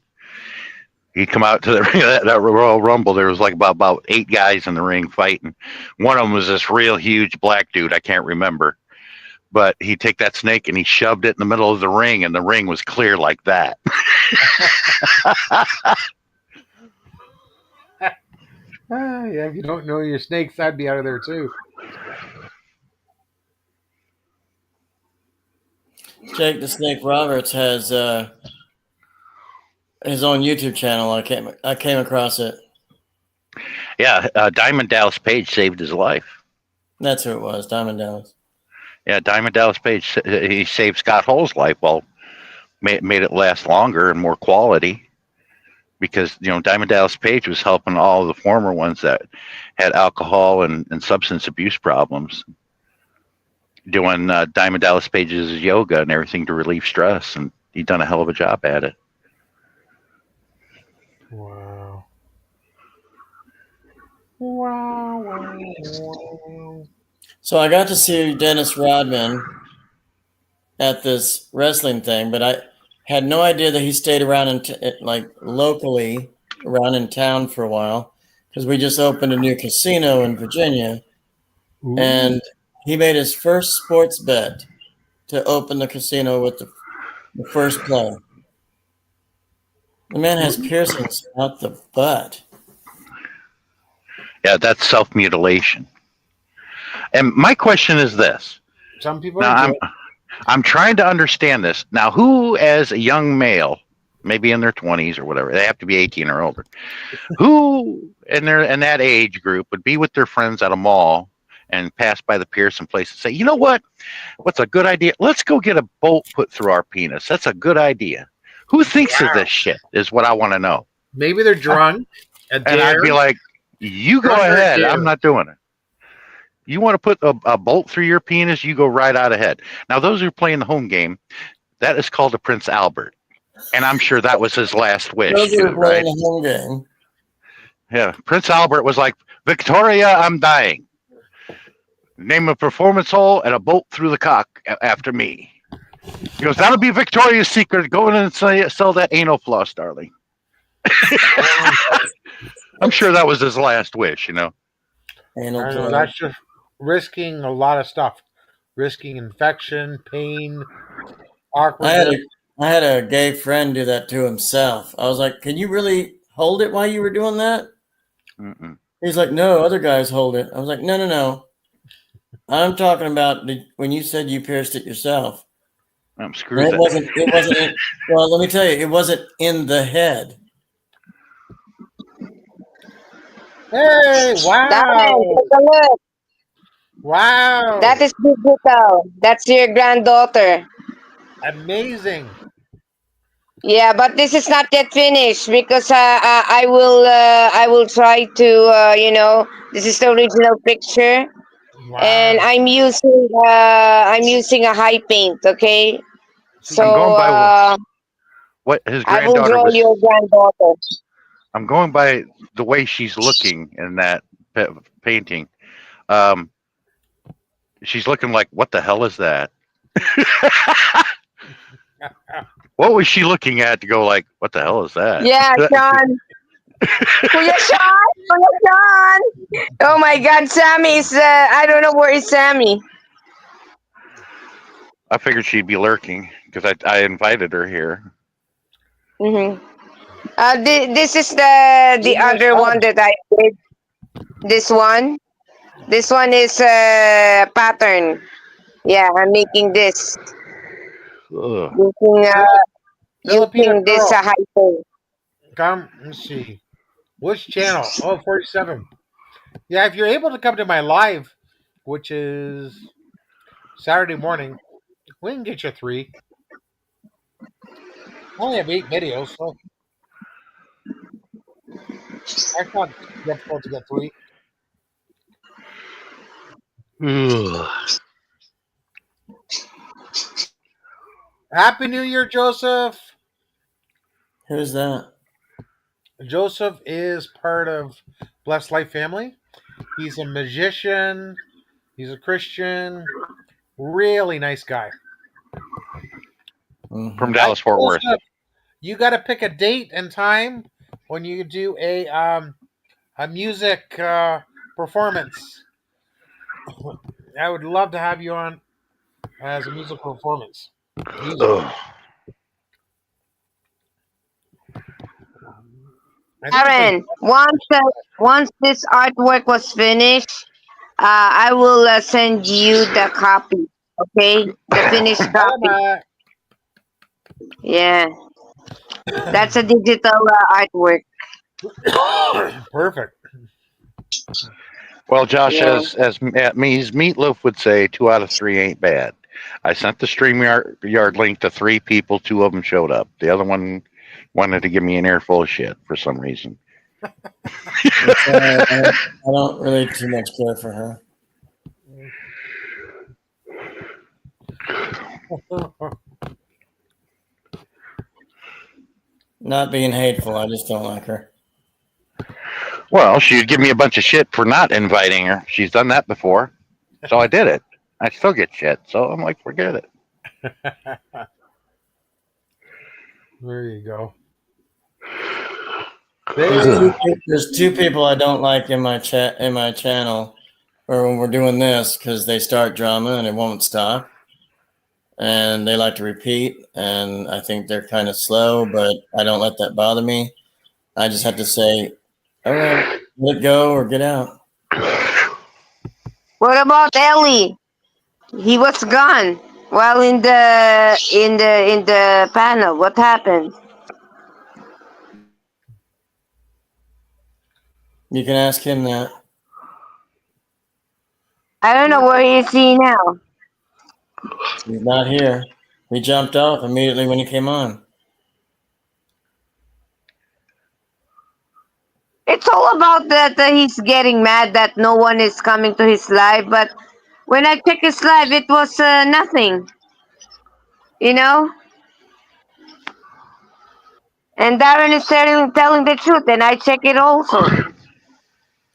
He'd come out to the ring of that Royal Rumble. There was like about 8 guys in the ring fighting. One of them was this real huge black dude. I can't remember. But he'd take that snake and he shoved it in the middle of the ring, and the ring was clear like that. Yeah, if you don't know your snakes, I'd be out of there too. Jake the Snake Roberts has his own YouTube channel. I came across it. Yeah, Diamond Dallas Page saved his life. That's who it was, Diamond Dallas. Yeah, Diamond Dallas Page. He saved Scott Hall's life. Well, made it last longer and more quality because Diamond Dallas Page was helping all the former ones that had alcohol and substance abuse problems, doing Diamond Dallas Page's yoga and everything to relieve stress, and he'd done a hell of a job at it. Wow. Wow. So I got to see Dennis Rodman at this wrestling thing, but I had no idea that he stayed around locally around in town for a while, because we just opened a new casino in Virginia. Ooh. And he made his first sports bet to open the casino with the first play. The man has piercings out the butt. Yeah, that's self-mutilation. And my question is this. Some people Now, I'm trying to understand this. Now, who, as a young male, maybe in their 20s or whatever, they have to be 18 or older, who in that age group would be with their friends at a mall and pass by the Pearson place and say, you know what? What's a good idea? Let's go get a bolt put through our penis. That's a good idea. Who thinks of this shit is what I want to know. Maybe they're drunk. And I'd be like, you go ahead. I'm not doing it. You want to put a bolt through your penis, you go right out ahead. Now, those who are playing the home game, that is called a Prince Albert. And I'm sure that was his last wish, Those too, are playing right? the home game. Yeah, Prince Albert was like, Victoria, I'm dying. Name a performance hole and a bolt through the cock after me. He goes, that'll be Victoria's Secret. Go in and sell that anal floss, darling. I'm sure that was his last wish, Anal play. that's just risking a lot of stuff. Risking infection, pain, awkwardness. I had a gay friend do that to himself. I was like, can you really hold it while you were doing that? Mm-mm. He's like, no, other guys hold it. I was like, no. I'm talking about when you said you pierced it yourself. Screw It that. wasn't well, let me tell you, it wasn't in the head. Hey, wow. Take a look. Wow. That is digital. That's your granddaughter. amazing. Yeah, but this is not yet finished because I will try to this is the original picture. Wow. And I'm using a high paint, okay? So I'm going by what his I will granddaughter draw was. your granddaughter. I'm going by the way she's looking in that painting. She's looking like, what the hell is that? What was she looking at to go like, what the hell is that? Yeah, Sean. Kuya Sean. Oh my God, Sammy is. I don't know where is Sammy. I figured she'd be lurking because I invited her here. Mm-hmm. This is the other one that I did. This one is pattern. Yeah, I'm making this. Ugh. Using this high paint. Come, let's see. Which channel? Oh, 47. Yeah, if you're able to come to my live, which is Saturday morning, we can get you 3. I only have 8 videos, so I thought difficult to get 3. Ugh. Happy New Year, Joseph. Who's that? Joseph is part of Blessed Life family. He's a magician. He's a Christian. Really nice guy. From Dallas Fort Worth. Joseph, you got to pick a date and time when you do a music performance. I would love to have you on as a musical performance. Ugh. Aaron, once this artwork was finished, I will send you the copy. Okay, the finished copy. Yeah, that's a digital artwork. Perfect. Well, Josh, Yeah. as Meatloaf would say, 2 out of 3 ain't bad. I sent the StreamYard link to 3 people. 2 of them showed up. The other one Wanted to give me an earful of shit for some reason. I don't really too much care for her. Not being hateful, I just don't like her. Well, she'd give me a bunch of shit for not inviting her. She's done that before. So I did it. I still get shit. So I'm like, forget it. There you go. There's two people I don't like in my channel, or when we're doing this, because they start drama and it won't stop, and they like to repeat, and I think they're kind of slow, but I don't let that bother me. I just have to say, all right, let go or get out. What about Ellie? He was gone while in the panel. What happened? You can ask him that. I don't know where is he now. He's not here. He jumped off immediately when he came on. It's all about that he's getting mad that no one is coming to his live, but when I check his live, it was nothing. You know? And Darren is telling the truth, and I check it also.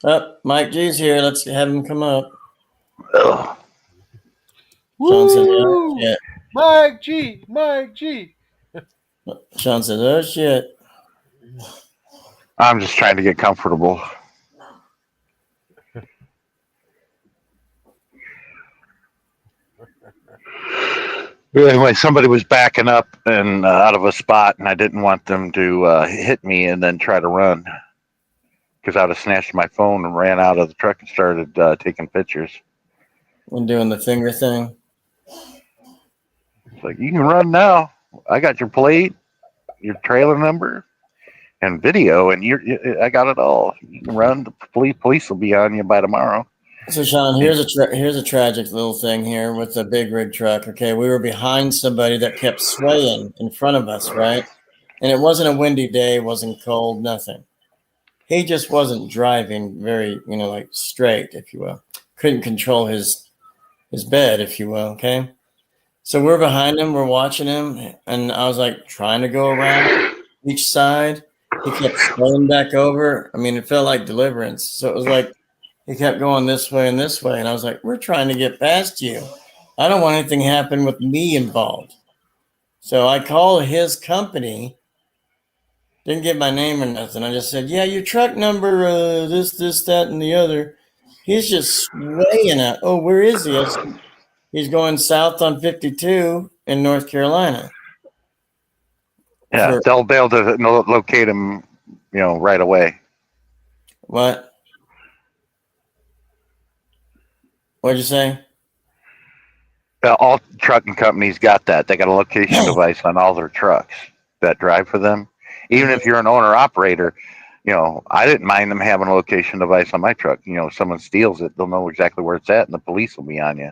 Oh, Mike G's here. Let's have him come up. Ugh. Sean says, Woo! oh, shit. Mike G. Mike G. Sean says, oh, shit. I'm just trying to get comfortable. Anyway, somebody was backing up and out of a spot, and I didn't want them to hit me and then try to run, because I would have snatched my phone and ran out of the truck and started taking pictures. And doing the finger thing. It's like, you can run now. I got your plate, your trailer number, and video, and I got it all. You can run. The police will be on you by tomorrow. So, Sean, here's a tragic little thing here with the big rig truck. Okay, we were behind somebody that kept swaying in front of us, right? And it wasn't a windy day, it wasn't cold, nothing. He just wasn't driving very, like straight, if you will. Couldn't control his bed, if you will. Okay, so we're behind him, we're watching him, and I was like trying to go around each side. He kept swaying back over. I mean, it felt like Deliverance. So it was like he kept going this way, and I was like, we're trying to get past you. I don't want anything to happen with me involved. So I called his company, didn't get my name or nothing. I just said, yeah, your truck number, this, that, and the other. He's just swaying out. Oh, where is he? He's going south on 52 in North Carolina. Yeah, they'll be able to locate him, right away. What? What'd you say? All trucking companies got that. They got a location device on all their trucks that drive for them. Even if you're an owner-operator, I didn't mind them having a location device on my truck. If someone steals it, they'll know exactly where it's at, and the police will be on you.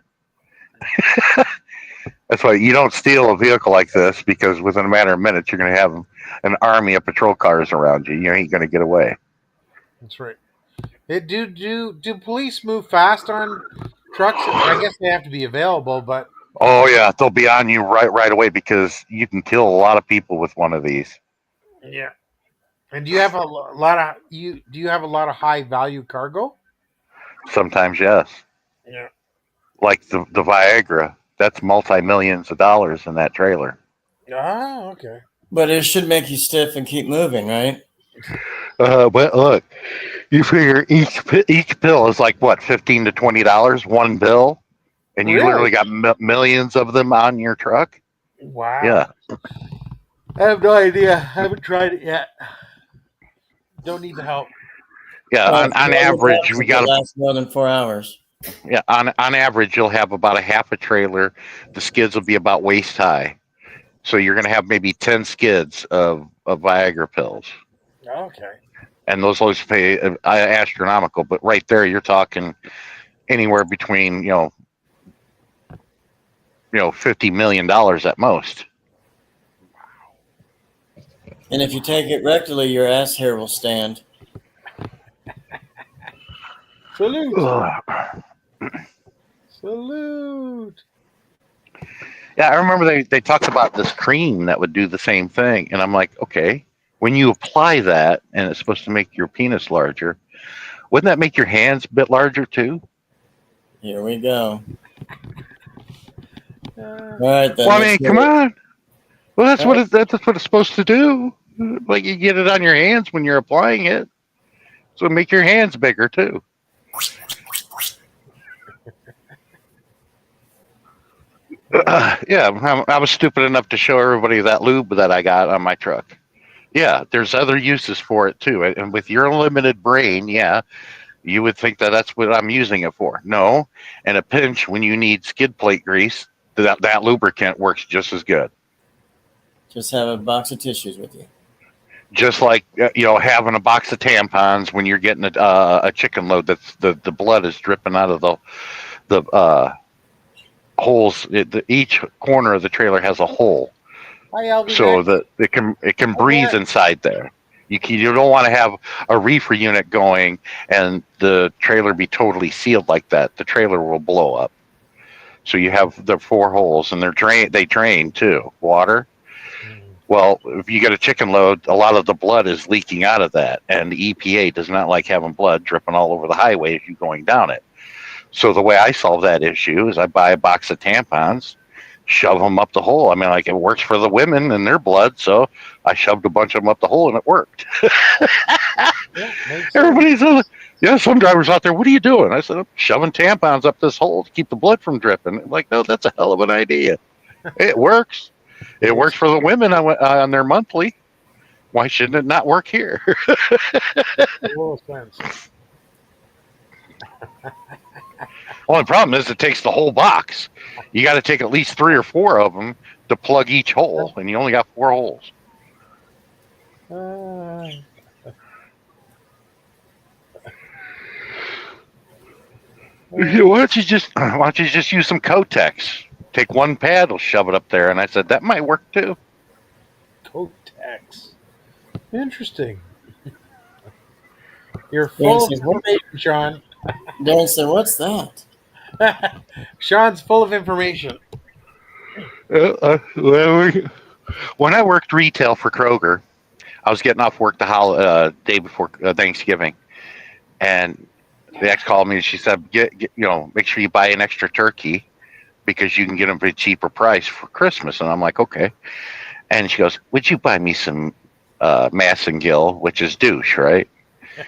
That's why you don't steal a vehicle like this, because within a matter of minutes, you're going to have an army of patrol cars around you. You ain't going to get away. That's right. Do police move fast on trucks? I guess they have to be available, but oh yeah, they'll be on you right away, because you can kill a lot of people with one of these. Yeah. And do you have a lot of high value cargo? Sometimes, yes. Yeah. Like the Viagra, that's multi-millions of dollars in that trailer. Oh, okay. But it should make you stiff and keep moving, right? But look, you figure each pill is like what, $15 to $20 one bill, and you literally got millions of them on your truck. Wow. Yeah. I have no idea. I haven't tried it yet. Don't need the help. Yeah, on average, we got last more than 4 hours. Yeah, on average, you'll have about a half a trailer. The skids will be about waist high, so you're going to have maybe 10 skids of Viagra pills. Okay. And those always pay astronomical, but right there, you're talking anywhere between $50 million at most. And if you take it rectally, your ass hair will stand. Salute. Ugh. Salute. Yeah, I remember they talked about this cream that would do the same thing, and I'm like, okay, when you apply that and it's supposed to make your penis larger, wouldn't that make your hands a bit larger too? Here we go. Uh, All right, then. Well, I let's mean, do come it. on. Well, that's All right. that's what it's supposed to do. Like you get it on your hands when you're applying it, so make your hands bigger too. Yeah, I was stupid enough to show everybody that lube that I got on my truck. Yeah, there's other uses for it too. And with your limited brain, yeah, you would think that that's what I'm using it for. No, in a pinch, when you need skid plate grease, that lubricant works just as good. Just have a box of tissues with you. Just like having a box of tampons when you're getting a chicken load that's the blood is dripping out of the holes. Each corner of the trailer has a hole, hi, LV. so that it can breathe inside there. You don't want to have a reefer unit going and the trailer be totally sealed like that. The trailer will blow up. So you have the 4 holes, and they drain too, water. Well, if you get a chicken load, a lot of the blood is leaking out of that, and the EPA does not like having blood dripping all over the highway as you're going down it. So the way I solve that issue is I buy a box of tampons, shove them up the hole. I mean, like, it works for the women and their blood, so I shoved a bunch of them up the hole, and it worked. Everybody's some drivers out there, what are you doing? I said, I'm shoving tampons up this hole to keep the blood from dripping. I'm like, no, that's a hell of an idea. It works. It works for the women on their monthly. Why shouldn't it not work here? Only problem is it takes the whole box. You got to take at least 3 or 4 of them to plug each hole, and you only got 4 holes. Why don't you just use some Kotex? Take 1 pad, will shove it up there, and I said that might work too. Kotex. Interesting. You're full of information, Sean. Dan said, "What's that?" Sean's full of information. When I worked retail for Kroger, I was getting off work the day before Thanksgiving, and the ex called me and she said, make sure you buy an extra turkey because you can get them for a cheaper price for Christmas. And I'm like, okay. And she goes, would you buy me some Massengill, which is douche, right?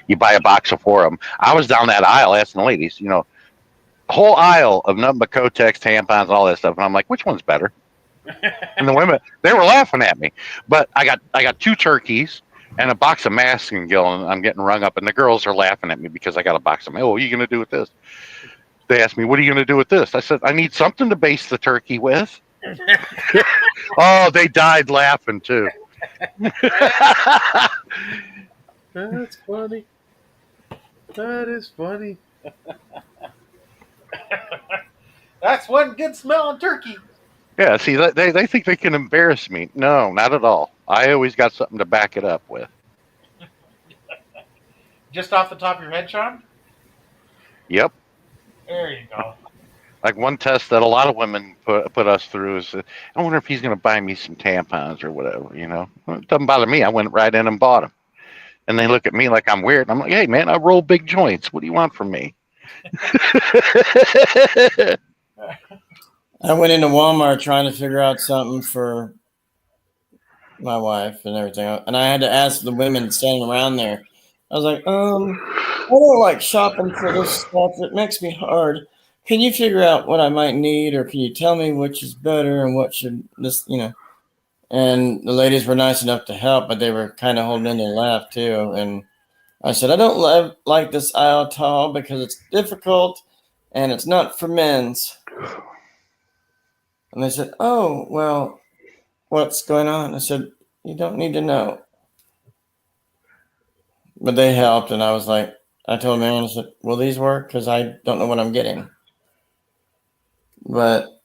You buy a box of 4 of them. I was down that aisle asking the ladies, whole aisle of nothing but Kotex, tampons, and all that stuff. And I'm like, which one's better? And the women, they were laughing at me. But I got 2 turkeys and a box of Massengill, and I'm getting rung up. And the girls are laughing at me because I got a box of what are you going to do with this? They asked me, what are you going to do with this? I said, I need something to baste the turkey with. Oh, they died laughing too. That's funny. That is funny. That's one good smelling turkey. Yeah, see, they think they can embarrass me. No, not at all. I always got something to back it up with. Just off the top of your head, Sean? Yep. There you go. Like one test that a lot of women put us through is, I wonder if he's going to buy me some tampons or whatever, It doesn't bother me. I went right in and bought them. And they look at me like I'm weird. And I'm like, hey, man, I roll big joints. What do you want from me? I went into Walmart trying to figure out something for my wife and everything. And I had to ask the women standing around there. I was like, I don't like shopping for this stuff. It makes me hard. Can you figure out what I might need, or can you tell me which is better and what should this, And the ladies were nice enough to help, but they were kind of holding in their laugh too. And I said, I don't like this aisle tall because it's difficult and it's not for men's. And they said, oh, well, what's going on? I said, you don't need to know. But they helped, and I was like, I told Marion, I said, will these work? Because I don't know what I'm getting. But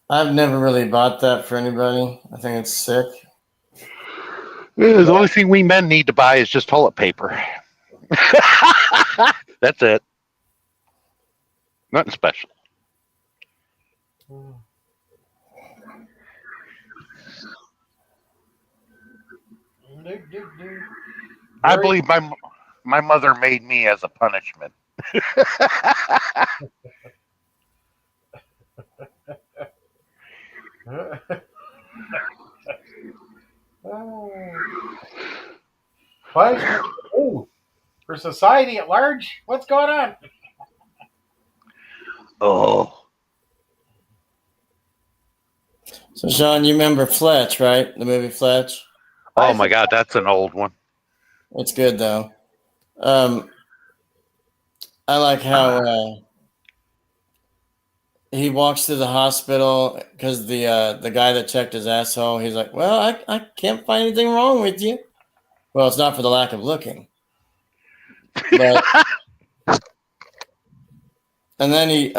I've never really bought that for anybody. I think it's sick. The only thing we men need to buy is just toilet paper. That's it. Nothing special. I believe my mother made me as a punishment. Punishment. Oh, for society at large, what's going on? Oh, So, Sean, you remember Fletch, right? The movie Fletch. oh my God, that's an old one. It's good though. I like how he walks to the hospital because the guy that checked his asshole, he's like, "Well, I can't find anything wrong with you." Well, it's not for the lack of looking. But and then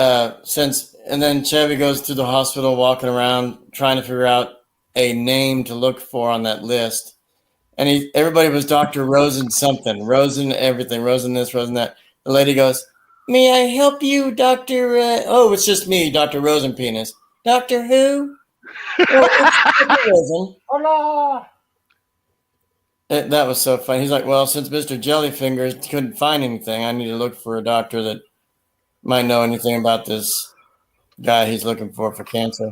then Chevy goes through the hospital, walking around trying to figure out a name to look for on that list. And everybody was Dr. Rosen something, Rosen everything, Rosen this, Rosen that. The lady goes, "May I help you, Dr. Oh, it's just me, Dr. Rosen Penis. Doctor who? Oh, it's Dr. Rosen." Hola! That was so funny. He's like, "Well, since Mr. Jellyfingers couldn't find anything, I need to look for a doctor that might know anything about this guy he's looking for cancer."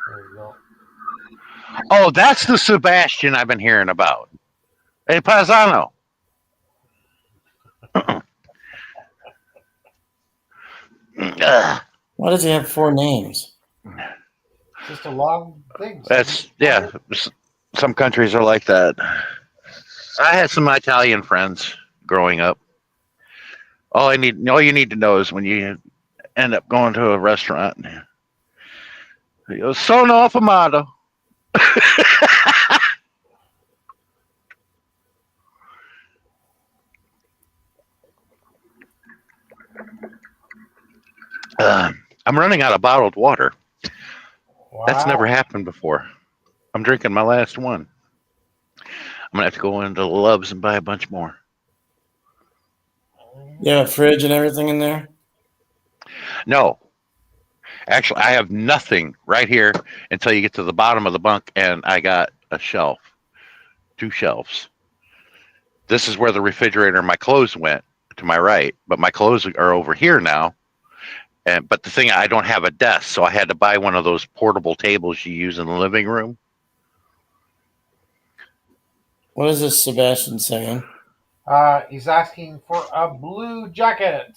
There you go. Oh, that's the Sebastian I've been hearing about. Hey, Paisano. Why does he have 4 names? Just a long thing. That's some countries are like that. I had some Italian friends growing up. All you need to know is when you end up going to a restaurant, you go, "Sono affamato." I'm running out of bottled water. Wow. That's never happened before. I'm drinking my last one. I'm gonna have to go into Love's and buy a bunch more. You have a fridge and everything in there? No, actually, I have nothing right here until you get to the bottom of the bunk, and I got a shelf, 2 shelves. This is where the refrigerator and my clothes went to my right, but my clothes are over here now. But the thing, I don't have a desk, so I had to buy one of those portable tables you use in the living room. What is this Sebastian saying? He's asking for a blue jacket.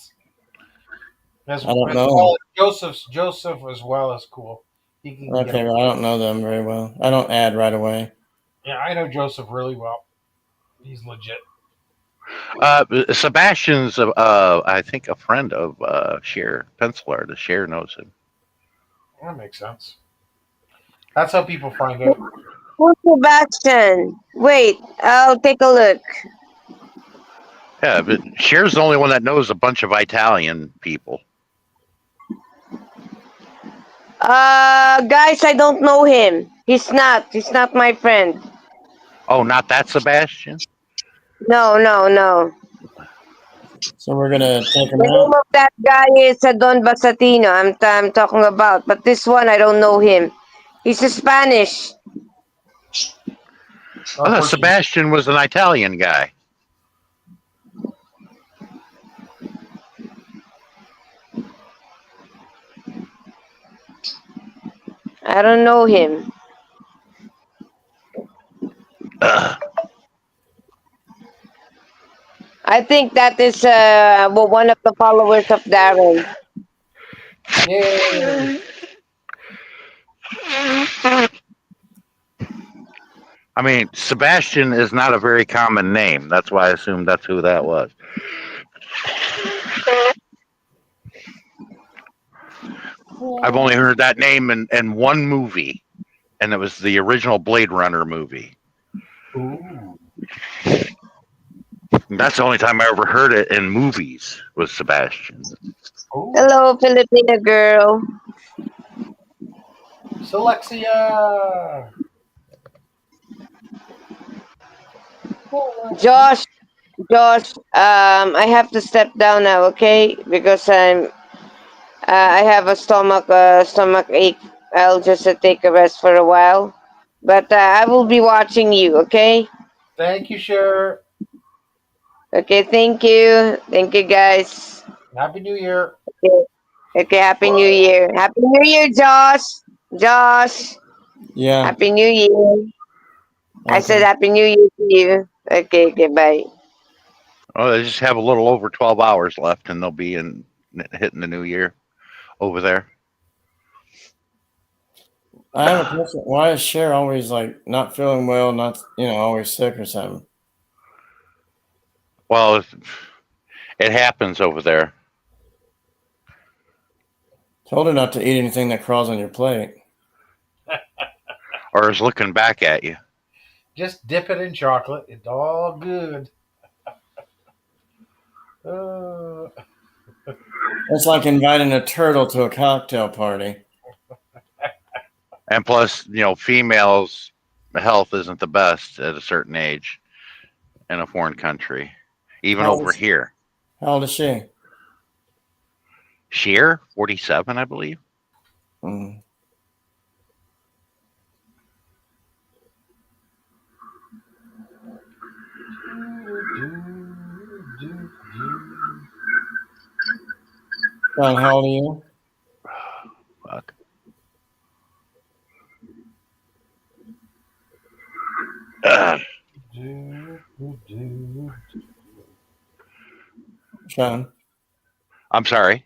I don't know. Well, Joseph as well is cool. He can Okay, well, I don't know them very well. I don't add right away. Yeah, I know Joseph really well. He's legit. Sebastian's, I think, a friend of Cher, pencil artist. Cher knows him. That makes sense. That's how people find out. Who's Sebastian? Wait, I'll take a look. Yeah, but Cher's the only one that knows a bunch of Italian people. Guys, I don't know him. He's not my friend. Oh, not that Sebastian? No. So we're gonna take him The name out. of that guy is Don Basatino. I'm talking about, but this one I don't know him. He's a Spanish. I thought Sebastian was an Italian guy. I don't know him. I think that is one of the followers of Darren. Yay. I mean, Sebastian is not a very common name. That's why I assumed that's who that was. I've only heard that name in one movie, and it was the original Blade Runner movie. Ooh. And that's the only time I ever heard it in movies was Sebastian. Oh, Hello, Filipino girl. Selexia. Josh, I have to step down now, okay? Because I have a stomach ache. I'll just take a rest for a while. But I will be watching you, okay? Thank you, Cher. Okay, thank you, guys. Happy New Year. Okay, okay, Happy New Year, Happy New Year, Josh, Yeah. Happy New Year. I said Okay. Happy New Year to you. Okay, bye. Oh, they just have a little over 12 hours left, and they'll be in hitting the new year over there. I have a question. Why is Cher always like not feeling well, not always sick or something? Well, it happens over there. Told her not to eat anything that crawls on your plate. Or is looking back at you. Just dip it in chocolate. It's all good. It's like inviting a turtle to a cocktail party. And plus, females' health isn't the best at a certain age in a foreign country, even How over old is- here. How old is she? Sheer, 47, I believe. Mm. John, how old are you? Fuck. Sean, I'm sorry.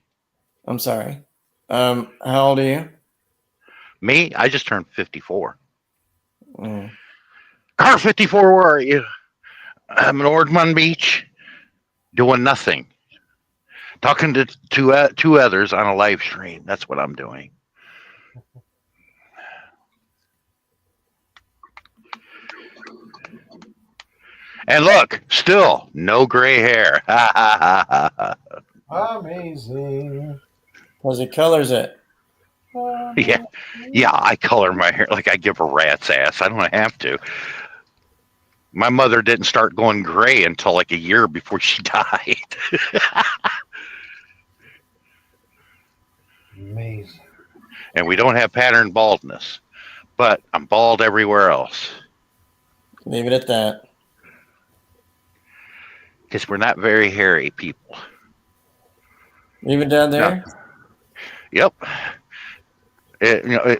I'm sorry. How old are you? Me? I just turned 54. Mm. Car 54, where are you? I'm in Ordman Beach, doing nothing. Talking to two others on a live stream. That's what I'm doing. And look, still no gray hair. Amazing. Because he colors it. Yeah, I color my hair like I give a rat's ass. I don't have to. My mother didn't start going gray until like a year before she died. Amazing. And we don't have pattern baldness, but I'm bald everywhere else Leave it at that. because we're not very hairy people. Leave it down there. Yep.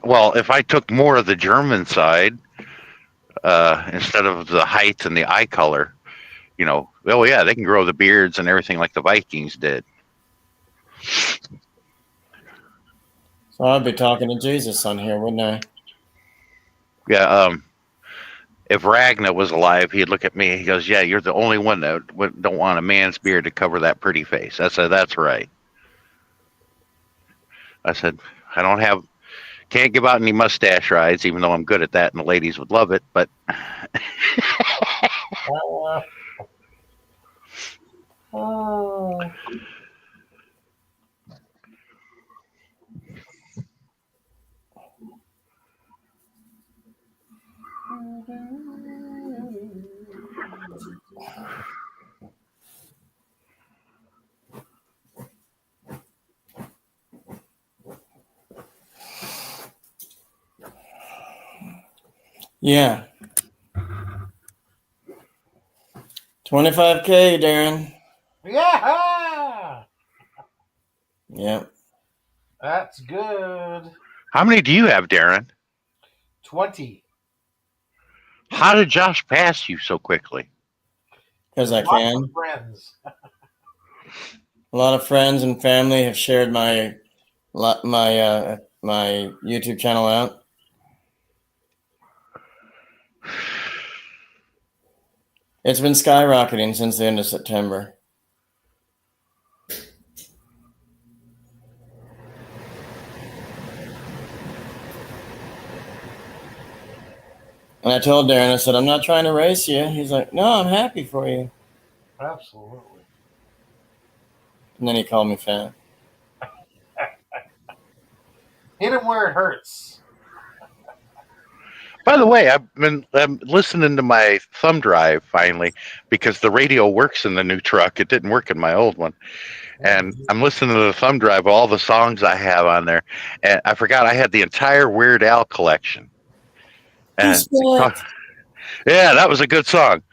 Well, if I took more of the German side instead of the height and the eye color, oh yeah, they can grow the beards and everything like the Vikings did. So I'd be talking to Jesus on here, wouldn't I? Yeah. If Ragnar was alive, he'd look at me. He goes, "Yeah, you're the only one that don't want a man's beard to cover that pretty face." I said, "That's right." I said, can't give out any mustache rides, even though I'm good at that and the ladies would love it. But Yeah. 25K, Darren. Yeah. Yep. That's good. how many do you have, Darren? 20. How did Josh pass you so quickly? Because I Lots can. of friends. A lot of friends and family have shared my YouTube channel out. It's been skyrocketing since the end of September. And I told Darren, I said, I'm not trying to race you. He's like, no, I'm happy for you. Absolutely. And then he called me fat. Hit him where it hurts. By the way, I'm listening to my thumb drive finally because the radio works in the new truck. It didn't work in my old one. And I'm listening to the thumb drive, all the songs I have on there. And I forgot I had the entire Weird Al collection. And yeah, that was a good song.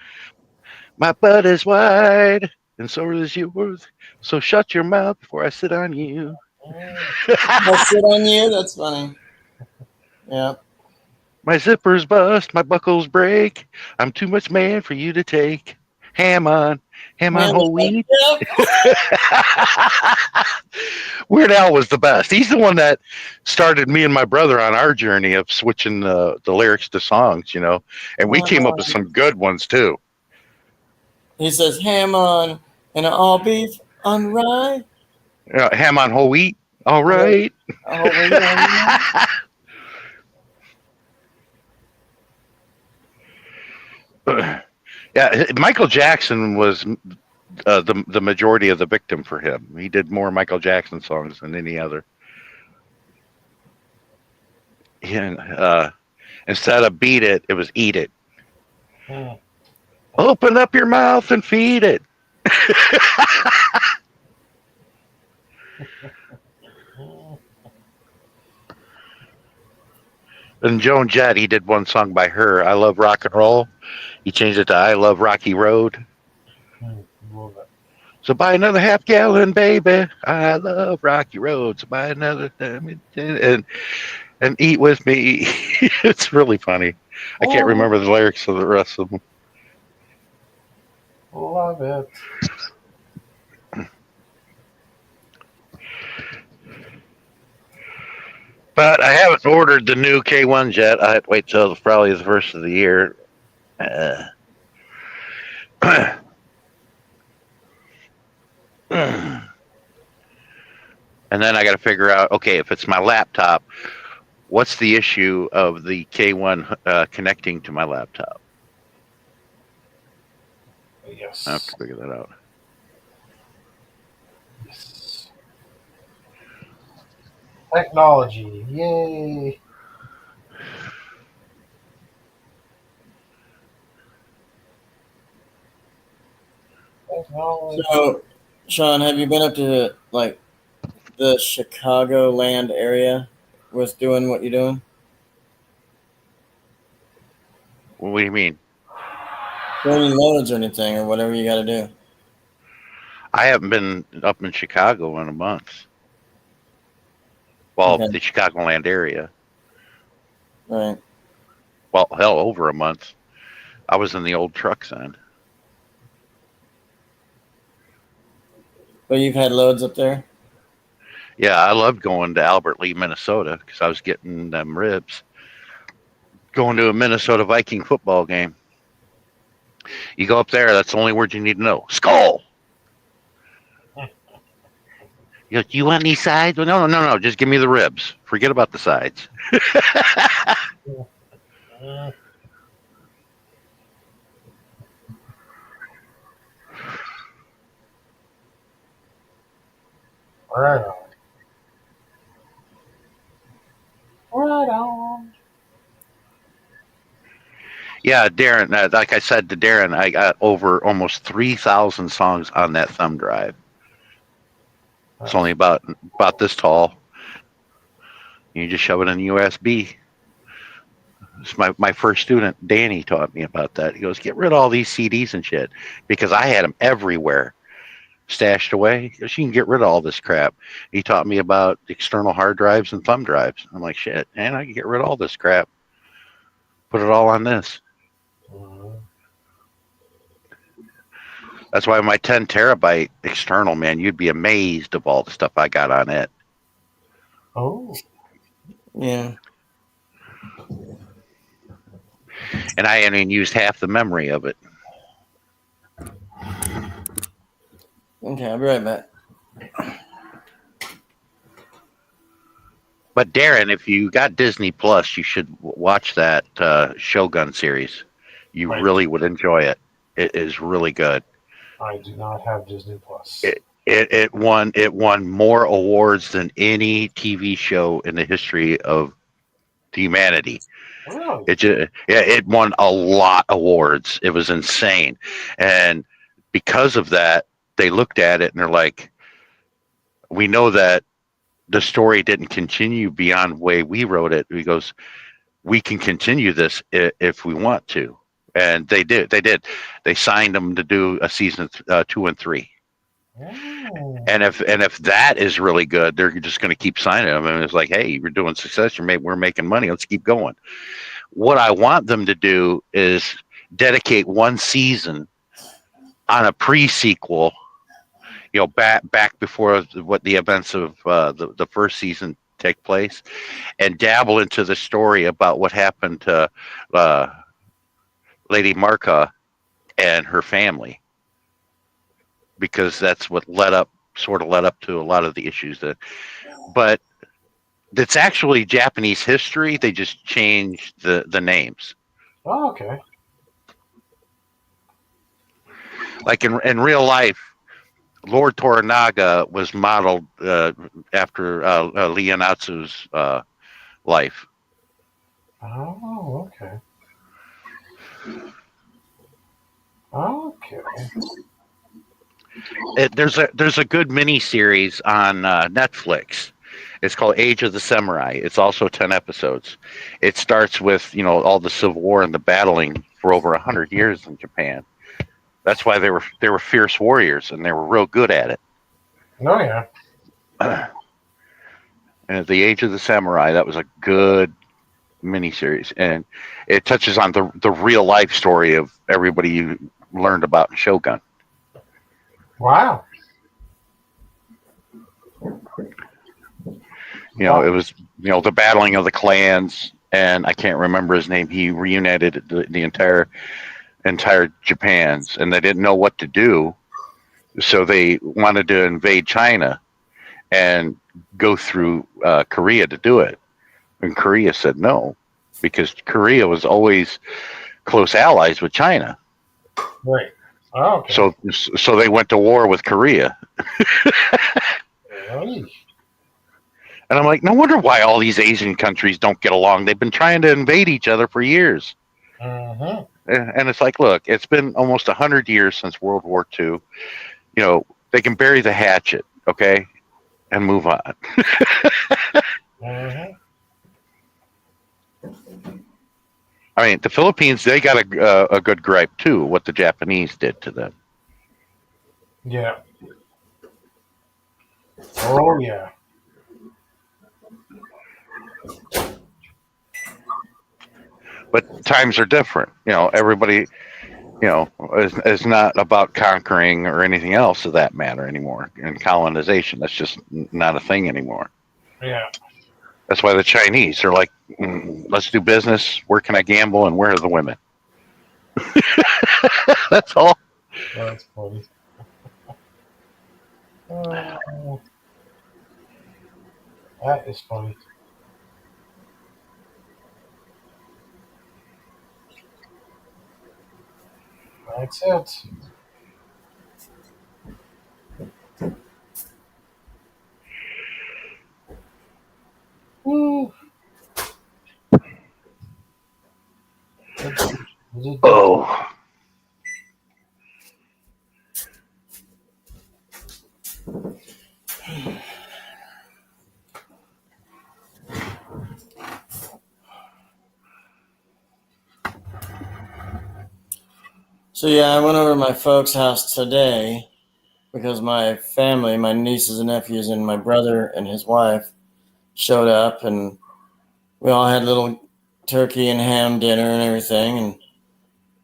My butt is wide, and so is yours. So shut your mouth before I sit on you. I sit on you. That's funny. Yeah. My zippers bust, my buckles break. I'm too much man for you to take. Ham on whole wheat. Yep. Weird Al was the best. He's the one that started me and my brother on our journey of switching the lyrics to songs, you know. And we came up with some good ones too. He says ham on and all beef on rye. Ham on whole wheat. All right. Yeah, Michael Jackson was the majority of the victim for him. He did more Michael Jackson songs than any other. Instead of beat it, it was eat it. Open up your mouth and feed it. And Joan Jett, he did one song by her, I Love Rock and Roll. He changed it to I Love Rocky Road. So buy another half gallon, baby. I love Rocky Road. So buy another and eat with me. It's really funny. I can't remember the lyrics of the rest of them. Love it. But I haven't ordered the new K1 yet. I have to wait till probably the first of the year. And then I got to figure out, okay, if it's my laptop, what's the issue of the K1 connecting to my laptop? Yes. I have to figure that out. Yes. Technology. Yay. Technology. So, Sean, have you been up to like the Chicagoland area with doing what you're doing? What do you mean? Doing any loads or anything or whatever you got to do? I haven't been up in Chicago in a month. Well, Okay. the Chicagoland area. Right. Well, hell, over a month. I was in the old trucks then. But you've had loads up there? Yeah, I loved going to Albert Lee, Minnesota, because I was getting them ribs. Going to a Minnesota Viking football game. You go up there, that's the only word you need to know. Skull! You want any sides? Well, no. Just give me the ribs. Forget about the sides. Right on. Right on. Yeah, Darren, like I said to Darren, I got over almost 3,000 songs on that thumb drive. It's only about this tall. You just shove it in the USB. It's my first student, Danny, taught me about that. He goes, get rid of all these CDs and shit, because I had them everywhere, stashed away. He goes, you can get rid of all this crap. He taught me about external hard drives and thumb drives. I'm like, shit, man, I can get rid of all this crap. Put it all on this. That's why my 10 terabyte external, man, you'd be amazed of all the stuff I got on it. Oh. Yeah. And I hadn't even used half the memory of it. Okay, I'll be right back. But Darren, if you got Disney Plus, you should watch that Shogun series. You Right. really would enjoy it. It is really good. I do not have Disney Plus. it won more awards than any TV show in the history of humanity. Really? It won a lot of awards. It was insane, and because of that, they looked at it and they're like, "We know that the story didn't continue beyond the way we wrote it." He goes, "We can continue this if we want to," and they did. They signed them to do a season 2 and 3. Oh. And if that is really good, they're just going to keep signing them. And it's like, hey, you're doing success. We're making money. Let's keep going. What I want them to do is dedicate one season on a pre-sequel, back before what the events of the first season take place, and dabble into the story about what happened to Lady Marka and her family, because that's what sort of led up to a lot of the issues but it's actually Japanese history. They just changed the names. Oh, okay. Like in real life, Lord Toranaga was modeled after Ieyasu's life. Oh, okay. Okay. There's a good mini series on Netflix. It's called Age of the Samurai. It's also 10 episodes. It starts with all the civil war and the battling for over 100 years in Japan. That's why they were fierce warriors, and they were real good at it. Oh yeah. And the Age of the Samurai, that was a good miniseries, and it touches on the real life story of everybody you learned about in Shogun. Wow. It was the battling of the clans, and I can't remember his name. He reunited the entire Japan's, and they didn't know what to do, so they wanted to invade China and go through Korea to do it. And Korea said no, because Korea was always close allies with China. Right. Oh, okay. So they went to war with Korea. Really? And I'm like, no wonder why all these Asian countries don't get along. They've been trying to invade each other for years. Mm-hmm. And it's like, look, it's been almost 100 years since World War II. They can bury the hatchet, okay, and move on. Mm-hmm. I mean, the Philippines, they got a good gripe, too, what the Japanese did to them. Yeah. Oh, yeah. But times are different. Everybody, is not about conquering or anything else of that matter anymore. And colonization, that's just not a thing anymore. Yeah. That's why the Chinese are like, let's do business. Where can I gamble, and where are the women? That's all. That's funny. That is funny. That's it. Woo. Oh. So yeah, I went over to my folks' house today because my family, my nieces and nephews, and my brother and his wife showed up, and we all had a little turkey and ham dinner and everything, and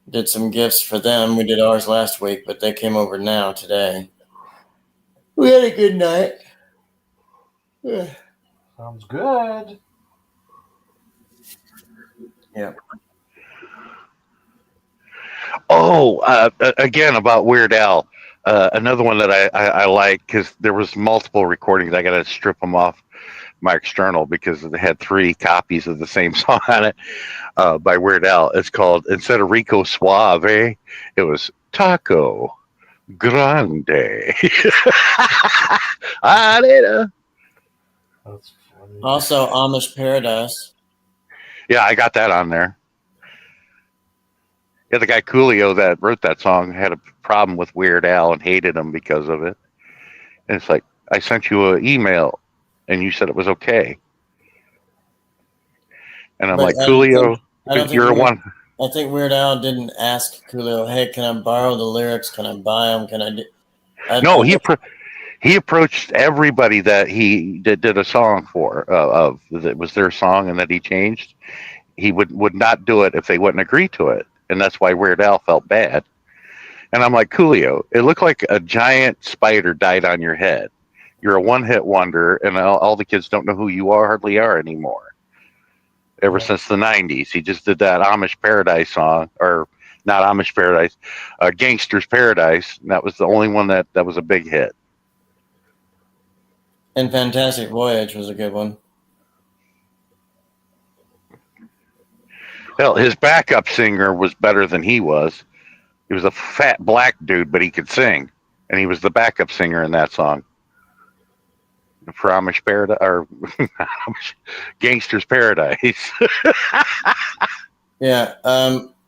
did some gifts for them. We did ours last week, but they came over now today. We had a good night. Yeah. Sounds good. Yeah. Oh, again about Weird Al. Another one that I like, because there was multiple recordings. I got to strip them off my external because they had 3 copies of the same song on it by Weird Al. It's called, instead of Rico Suave, it was Taco Grande. Arena. That's funny. Also, Amish Paradise. Yeah, I got that on there. Yeah, the guy Coolio that wrote that song had a problem with Weird Al and hated him because of it. And it's like, I sent you an email and you said it was okay. And I'm But like, Coolio, I don't think you're one. I think Weird Al didn't ask Coolio, "Hey, can I borrow the lyrics? Can I buy them? Can I do?" No, he approached everybody that he did a song for of that was their song and that he changed. He would not do it if they wouldn't agree to it, and that's why Weird Al felt bad. And I'm like, Coolio, it looked like a giant spider died on your head. You're a one-hit wonder, and all the kids don't know who you hardly are anymore. Ever since the '90s, he just did that Amish Paradise song, or not Amish Paradise, Gangster's Paradise. And that was the only one that was a big hit. And Fantastic Voyage was a good one. Hell, his backup singer was better than he was. He was a fat black dude, but he could sing, and he was the backup singer in that song for Amish Paradise or Gangster's Paradise. Yeah.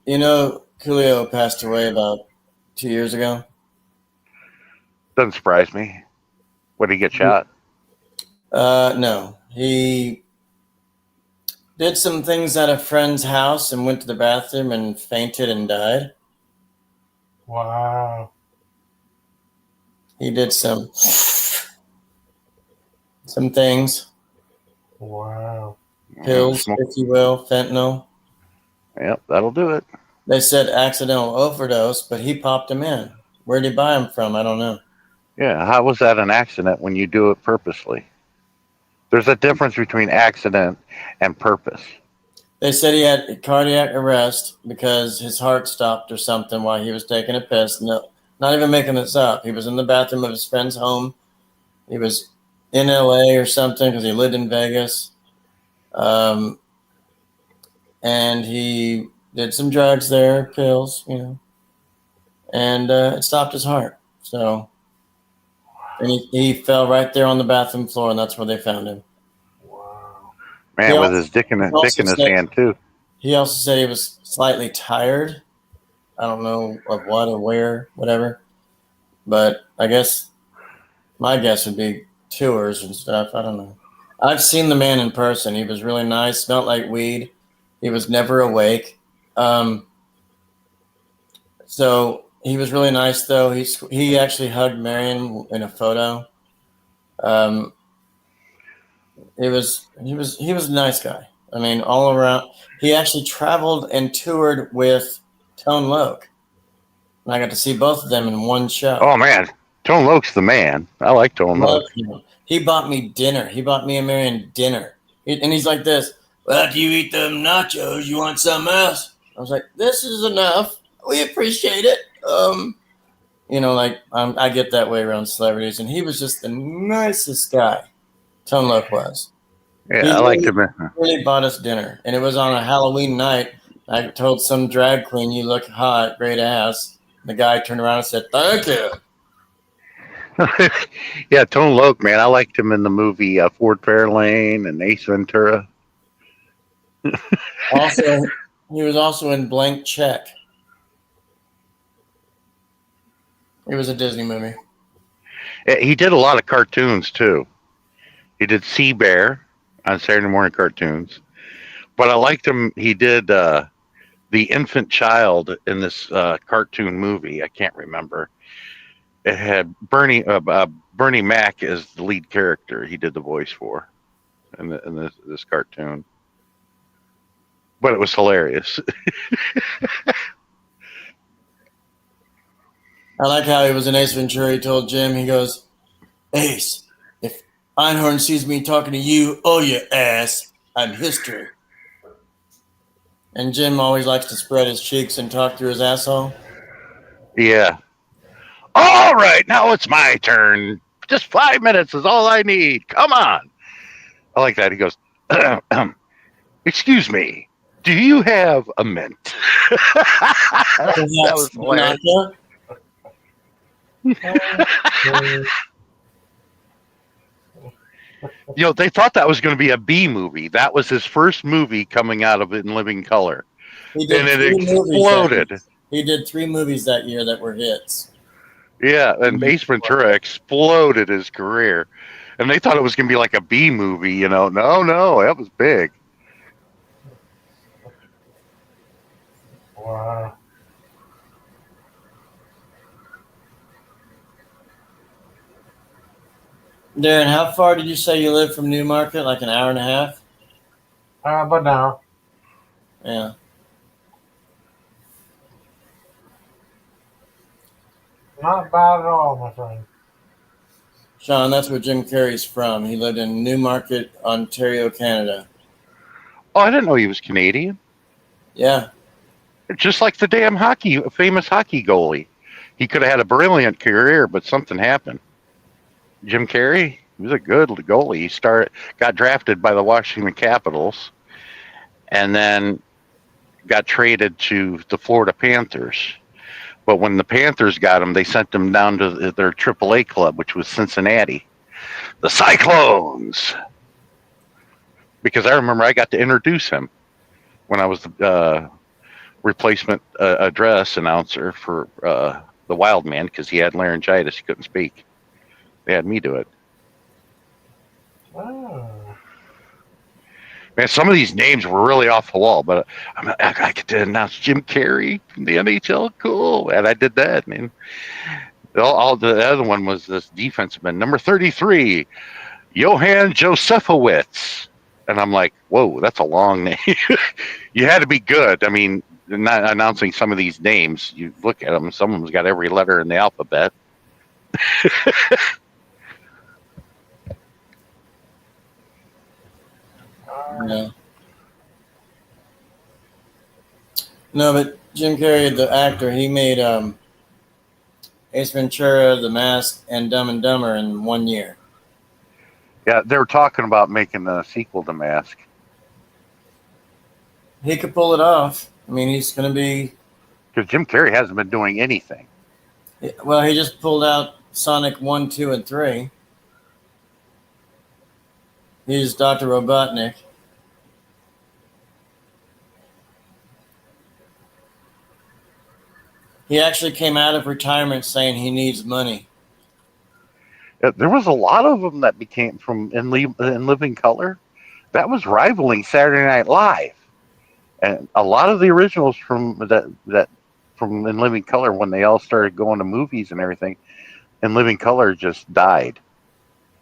Coolio passed away about 2 years ago. Doesn't surprise me. What did he get shot? No. He did some things at a friend's house and went to the bathroom and fainted and died. Wow. He did some things, Wow. pills, if you will, fentanyl. Yep, that'll do it. They said accidental overdose, but he popped him in. Where'd he buy him from? I don't know. Yeah, how was that an accident when you do it purposely? There's a difference between accident and purpose. They said he had cardiac arrest because his heart stopped or something while he was taking a piss. No, not even making this up. He was in the bathroom of his friend's home. He was in LA or something because he lived in Vegas. And he did some drugs there, pills, and it stopped his heart. So, and he fell right there on the bathroom floor, and that's where they found him. Wow. Man, with his dick in his hand too. He also said he was slightly tired. I don't know of what or where, whatever. But I guess my guess would be tours and stuff. I don't know. I've seen the man in person. He was really nice, smelled like weed. He was never awake. So he was really nice, though. He actually hugged Marion in a photo. He was a nice guy. I mean, all around. He actually traveled and toured with Tone Loc. And I got to see both of them in one show. Oh man, Tone Loc's the man. I like Tone Loc. He bought me dinner. He bought me and Marion dinner. And he's like this. Well, after you eat them nachos, you want something else? I was like, this is enough. We appreciate it. I get that way around celebrities. And he was just the nicest guy. Tone Loc was. Yeah, I liked him. Really bought us dinner. And it was on a Halloween night. I told some drag queen, you look hot, great ass. The guy turned around and said, thank you. Yeah, Tone Loc, man. I liked him in the movie Ford Fairlane and Ace Ventura. Also, he was also in Blank Check. It was a Disney movie. He did a lot of cartoons too. He did Sea Bear on Saturday morning cartoons, but I liked him. He did the infant child in this cartoon movie. I can't remember. It had Bernie Mac as the lead character. He did the voice for in this cartoon. But it was hilarious. I like how he was in Ace Ventura. He told Jim, he goes, Ace, if Einhorn sees me talking to you, oh, you ass, I'm history. And Jim always likes to spread his cheeks and talk through his asshole. Yeah. All right, now it's my turn. Just 5 minutes is all I need. Come on. I like that. He goes, excuse me. Do you have a mint? That was hilarious. You know, they thought that was going to be a B movie. That was his first movie coming out of it in living color, He did and it 3 movies that year. exploded. He did 3 movies that year that were hits. Yeah, and Ace Ventura exploded his career, and they thought it was going to be like a B movie. You know, no, that was big. Wow. Darren, how far did you say you live from Newmarket? Like an hour and a half? But now, Yeah. not bad at all, my friend. Sean, that's where Jim Carrey's from. He lived in Newmarket, Ontario, Canada. Oh, I didn't know he was Canadian. Yeah. Just like the damn famous hockey goalie. He could have had a brilliant career, but something happened. Jim Carrey, he was a good goalie. He got drafted by the Washington Capitals, and then got traded to the Florida Panthers. But when the Panthers got him, they sent him down to their AAA club, which was Cincinnati, the Cyclones. Because I remember I got to introduce him when I was the replacement address announcer for the Wild Man, because he had laryngitis, he couldn't speak. They had me do it. Oh. Man, some of these names were really off the wall, but I get to announce Jim Carrey from the NHL. Cool, and I did that. Man, all the other one was this defenseman, number 33, Johan Josefowicz, and I'm like, whoa, that's a long name. You had to be good. I mean, not announcing some of these names. You look at them; some of them's got every letter in the alphabet. Yeah. No, but Jim Carrey, the actor, he made Ace Ventura, The Mask, and Dumb and Dumber in 1 year. Yeah, they were talking about making a sequel to Mask. He could pull it off. I mean, he's going to be... Because Jim Carrey hasn't been doing anything. Well, he just pulled out Sonic 1, 2, and 3. He's Dr. Robotnik. He actually came out of retirement saying he needs money. There was a lot of them that became from in Living Color. That was rivaling Saturday Night Live, and a lot of the originals from that from In Living Color, when they all started going to movies and everything, In Living Color just died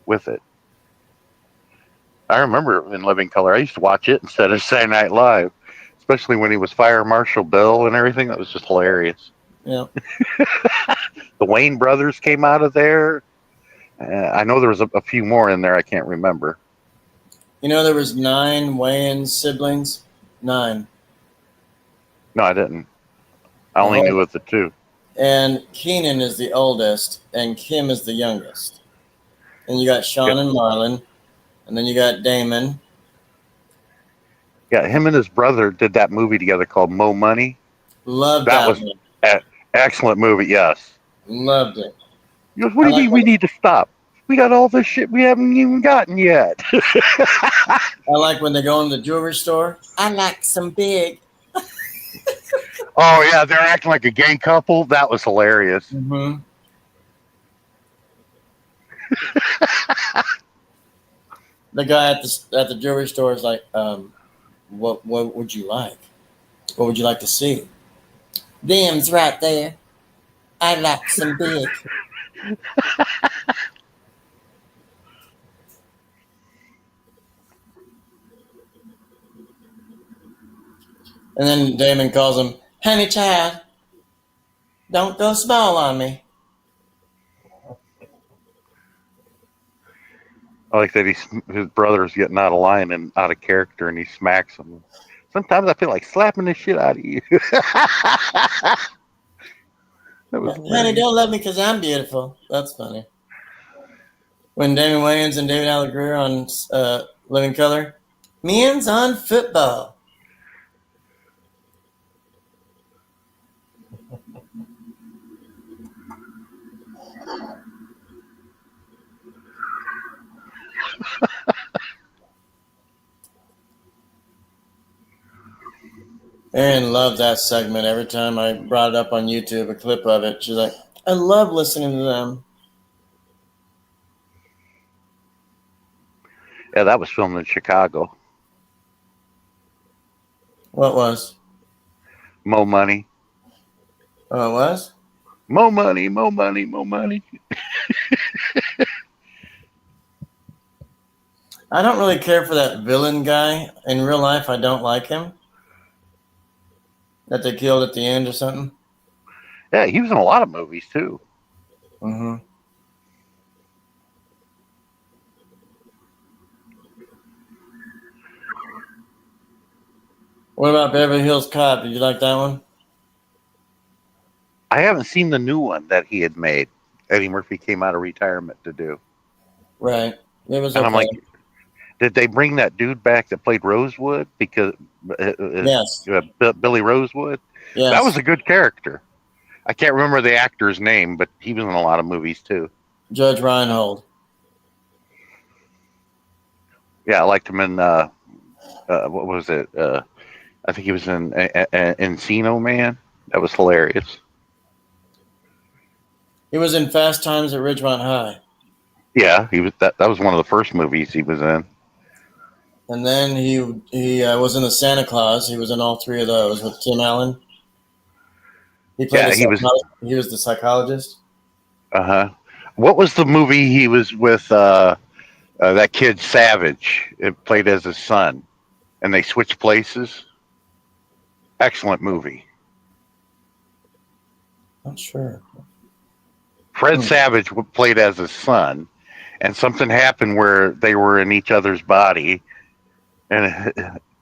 with it. I remember In Living Color. I used to watch it instead of Saturday Night Live, especially when he was Fire Marshal Bill and everything. That was just hilarious. Yeah. The Wayne brothers came out of there. I know there was a few more in there. I can't remember. You know, there was 9 Wayans siblings. 9. No, I didn't. I only knew of the 2. And Keenan is the oldest, and Kim is the youngest. And you got Sean and Marlon, and then you got Damon. Yeah, him and his brother did that movie together called Mo Money. Loved That that was one. excellent movie. Yes. Loved it. He goes, what do you mean we need to stop? We got all this shit we haven't even gotten yet. I like when they go in the jewelry store. I like some big. Oh yeah, they're acting like a gay couple. That was hilarious. Mm-hmm. The guy at the jewelry store is like, what would you like? What would you like to see? Them's right there. I like some big. And then Damon calls him, honey child, don't go small on me. I like that his brother's getting out of line and out of character, and he smacks him. Sometimes I feel like slapping the shit out of you. Honey, don't love me because I'm beautiful. That's funny. When Damon Wayans and David Alan Grier on Living Color, men's on football. Erin loved that segment. Every time I brought it up on YouTube, a clip of it, she's like, I love listening to them. Yeah, that was filmed in Chicago. What was? Mo Money. Oh, it was? Mo Money, Mo Money, Mo Money. I don't really care for that villain guy. In real life, I don't like him. That they killed at the end or something. Yeah, he was in a lot of movies too. Mm-hmm. What about Beverly Hills Cop? Did you like that one? I haven't seen the new one that he had made. Eddie Murphy came out of retirement to do. Right. It was And okay. I'm like, did they bring that dude back that played Rosewood? Because Yes. Billy Rosewood? Yes. That was a good character. I can't remember the actor's name, but he was in a lot of movies too. Judge Reinhold. Yeah, I liked him in what was it? I think he was in Encino Man. That was hilarious. He was in Fast Times at Ridgemont High. Yeah, he was. That was one of the first movies he was in. And then he was in the Santa Claus. He was in all three of those with Tim Allen. He played. Yeah, he was the psychologist. What was the movie he was with? That kid Savage. It played as his son, and they switched places. Excellent movie. Not sure. Fred Savage played as his son, and something happened where they were in each other's body, and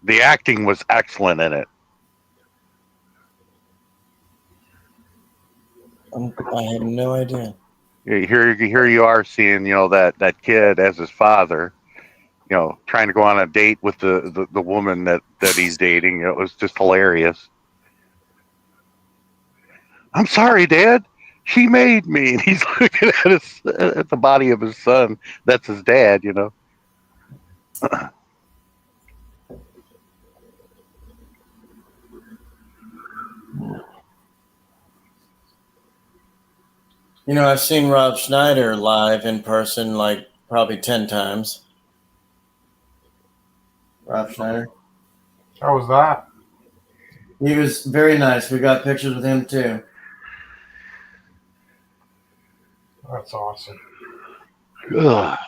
the acting was excellent in it. I have no idea. Here you are seeing, that kid as his father, trying to go on a date with the woman that he's dating. It was just hilarious. I'm sorry, Dad. She made me. And he's looking at the body of his son. That's his dad, I've seen Rob Schneider live in person like probably 10 times. Rob Schneider. How was that? He was very nice. We got pictures with him too. That's awesome. Ugh.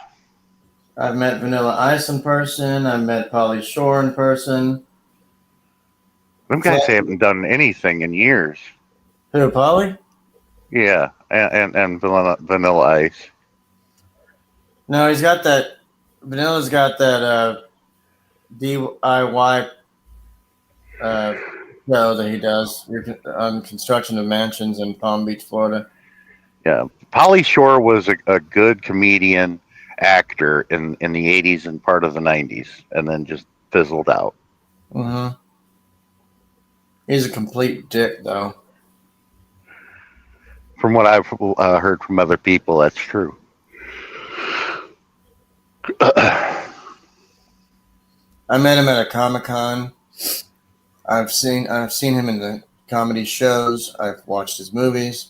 I've met Vanilla Ice in person. I've met Pauly Shore in person. Them guys haven't done anything in years. Who, Pauly? Yeah, and Vanilla Ice. No, he's got that. Vanilla's got that DIY show that he does on construction of mansions in Palm Beach, Florida. Yeah, Pauly Shore was a good comedian actor in the 80s and part of the 90s, and then just fizzled out. Mm-hmm. He's a complete dick, though. From what I've heard from other people, that's true. I met him at a Comic-Con. I've seen him in the comedy shows. I've watched his movies.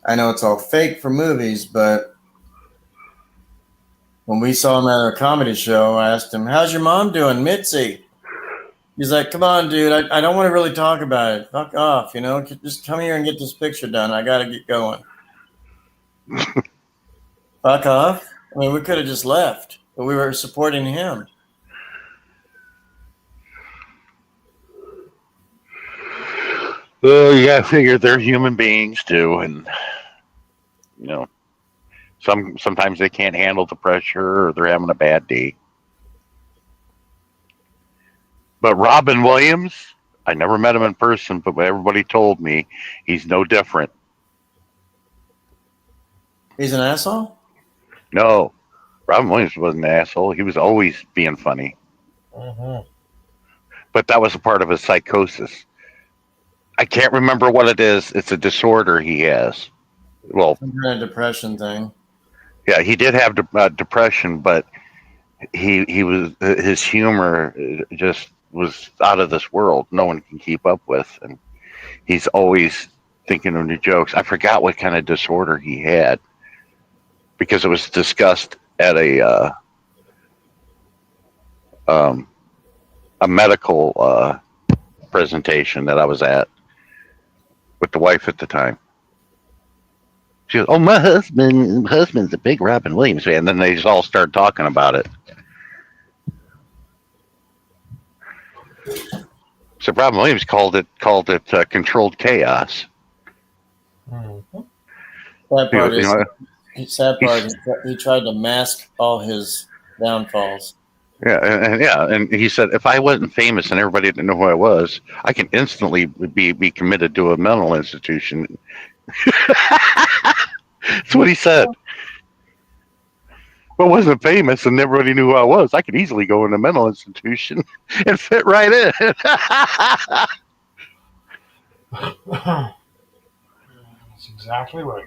I know it's all fake for movies, but when we saw him at a comedy show, I asked him, "How's your mom doing, Mitzi?" He's like, "Come on, dude. I don't want to really talk about it. Fuck off, Just come here and get this picture done. I got to get going." Fuck off? I mean, we could have just left, but we were supporting him. Well, you gotta figure they're human beings too, and sometimes they can't handle the pressure, or they're having a bad day. But Robin Williams, I never met him in person, but everybody told me he's no different. He's an asshole? No, Robin Williams wasn't an asshole. He was always being funny. Mm-hmm. But that was a part of his psychosis. I can't remember what it is. It's a disorder he has. Well, Some kind of depression thing. yeah, he did have depression, but he was his humor just was out of this world. No one can keep up with, and he's always thinking of new jokes. I forgot what kind of disorder he had because it was discussed at a medical presentation that I was at with the wife at the time. She goes, "Oh, my husband's a big Robin Williams fan." And then they just all started talking about it. So Robin Williams called it controlled chaos. Mhm. Sad part You is, know, sad part is he tried to mask all his downfalls. and he said, if I wasn't famous and everybody didn't know who I was, I can instantly be committed to a mental institution. That's what he said. If I wasn't famous and everybody knew who I was, I could easily go in a mental institution and fit right in. That's exactly right.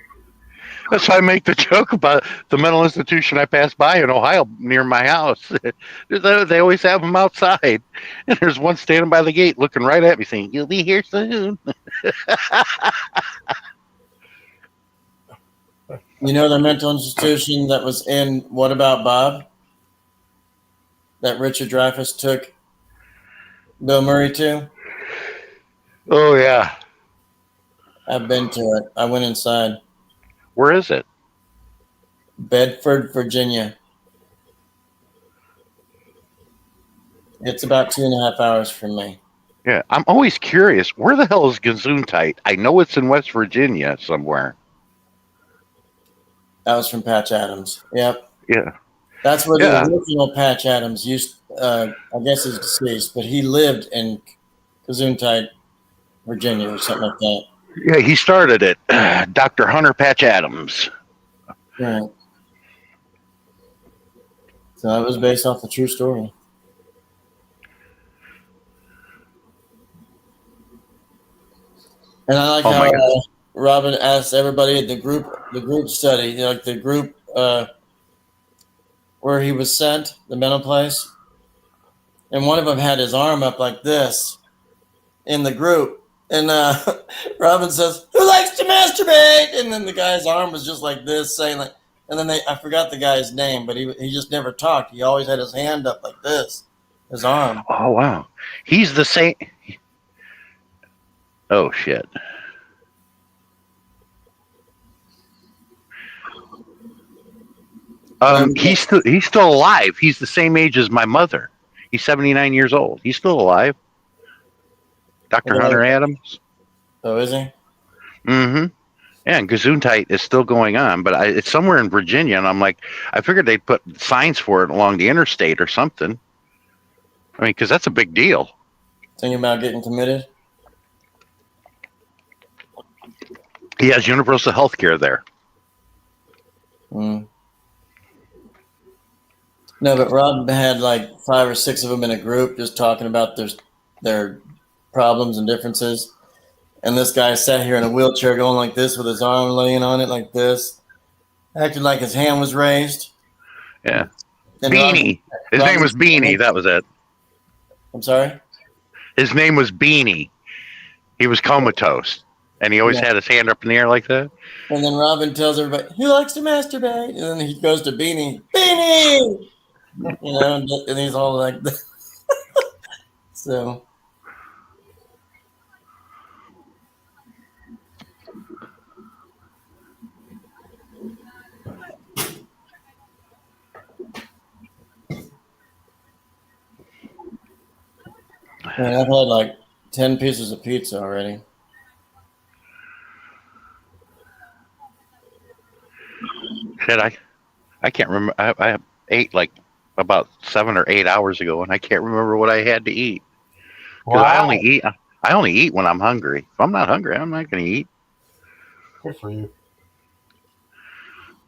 That's why I make the joke about the mental institution I passed by in Ohio near my house. They always have them outside. And there's one standing by the gate looking right at me saying, "You'll be here soon." You know the mental institution that was in What About Bob? That Richard Dreyfuss took Bill Murray to? Oh, yeah. I've been to it. I went inside. Where is it? Bedford, Virginia. It's about 2.5 hours from me. Yeah, I'm always curious. Where the hell is Gesundheit? I know it's in West Virginia somewhere. That was from Patch Adams. Yep. Yeah. That's where Yeah. the original Patch Adams used, I guess he's deceased, but he lived in Gesundheit, Virginia or something like that. Yeah, he started it. Dr. Hunter Patch Adams. Right. So that was based off the true story. And I like Oh my how Robin asked everybody at the group study, like the group where he was sent, the mental place, and one of them had his arm up like this in the group, and Robin says, "Who likes to masturbate?" And then the guy's arm was just like this, saying like, and then I forgot the guy's name, but he just never talked. He always had his hand up like this, his arm. Oh, wow. He's the same. Oh, shit. He's still alive. He's the same age as my mother. He's 79 years old. He's still alive. Dr. Yeah. Hunter Adams. Oh, is he? Mm-hmm. Yeah, and Gesundheit is still going on, but it's somewhere in Virginia, and I'm like, I figured they'd put signs for it along the interstate or something. I mean, because that's a big deal. Thinking about getting committed? He has universal health care there. Mm. No, but Rob had like 5 or 6 of them in a group just talking about their problems and differences. And this guy sat here in a wheelchair going like this with his arm laying on it like this, acting like his hand was raised. Yeah. And Beanie. His name was Beanie. That was it. I'm sorry? His name was Beanie. He was comatose. And he always had his hand up in the air like that. And then Robin tells everybody, "Who likes to masturbate?" And then he goes to Beanie. Beanie! You know, and he's all like that. So. Man, I've had like 10 pieces of pizza already. Shit, I can't remember. I ate like about 7 or 8 hours ago, and I can't remember what I had to eat. 'Cause Wow. I only eat when I'm hungry. If I'm not hungry, I'm not going to eat. Good for you.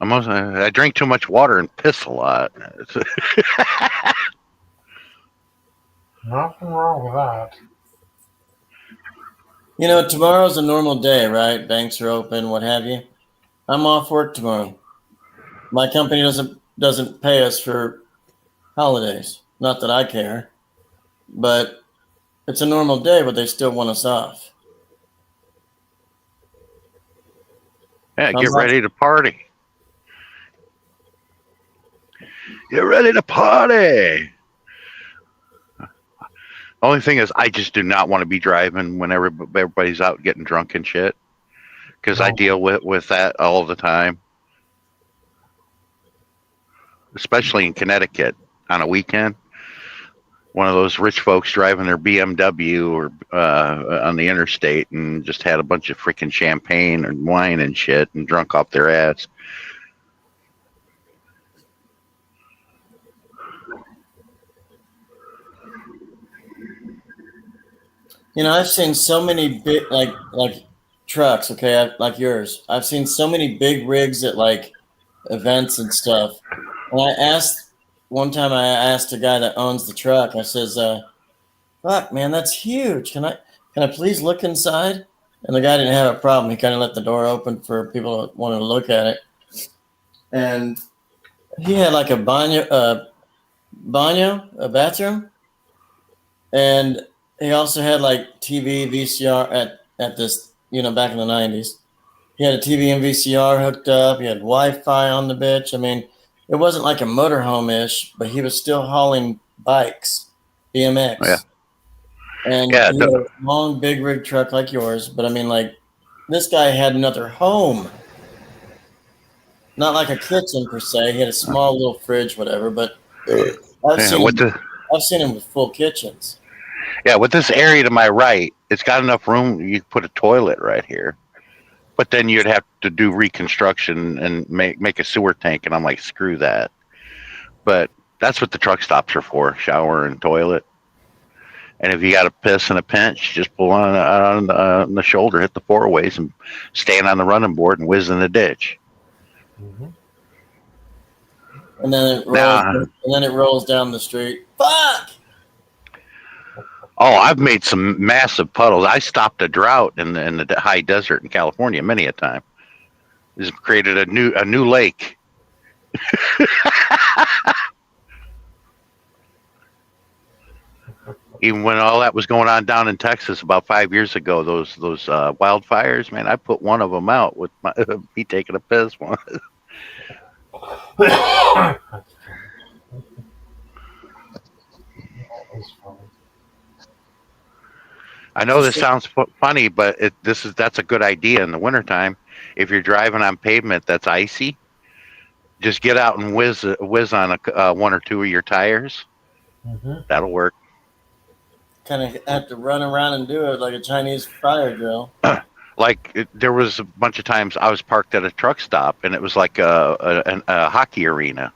I drink too much water and piss a lot. Nothing wrong with that. You know, tomorrow's a normal day, right? Banks are open, what have you. I'm off work tomorrow. My company doesn't pay us for holidays. Not that I care, but It's a normal day, but they still want us off. Yeah, Sounds get like- ready to party. Get ready to party. Only thing is, I just do not want to be driving when everybody's out getting drunk and shit, because I No. deal with that all the time, especially in Connecticut on a weekend. One of those rich folks driving their BMW or on the interstate and just had a bunch of freaking champagne and wine and shit and drunk off their ass. You know, I've seen so many big like trucks. Okay, like yours. I've seen so many big rigs at like events and stuff. And I asked one time. I asked a guy that owns the truck. I says, "Fuck, man, that's huge. Can I please look inside?" And the guy didn't have a problem. He kind of let the door open for people that wanted to look at it. And he had like a bathroom, and he also had like TV, VCR at this, back in the 90s. He had a TV and VCR hooked up. He had Wi-Fi on the bitch. I mean, it wasn't like a motorhome-ish, but he was still hauling bikes, BMX. Yeah. And Yeah, he had a long, big rig truck like yours. But I mean, like, this guy had another home. Not like a kitchen per se. He had a small little fridge, whatever. But I've seen him with full kitchens. Yeah, with this area to my right, it's got enough room. You could put a toilet right here, but then you'd have to do reconstruction and make a sewer tank. And I'm like, screw that. But that's what the truck stops are for: shower and toilet. And if you got a piss in a pinch, just pull on the shoulder, hit the four ways, and stand on the running board and whiz in the ditch. Mm-hmm. And then it rolls down the street. Fuck! Oh, I've made some massive puddles. I stopped a drought in the high desert in California many a time. It's created a new lake. Even when all that was going on down in Texas about 5 years ago, those wildfires, man, I put one of them out with me taking a piss. I know this sounds funny, but that's a good idea in the wintertime. If you're driving on pavement that's icy, just get out and whiz on one or two of your tires. Mm-hmm. That'll work. Kind of have to run around and do it like a Chinese fire drill. There was a bunch of times I was parked at a truck stop, and it was like a hockey arena.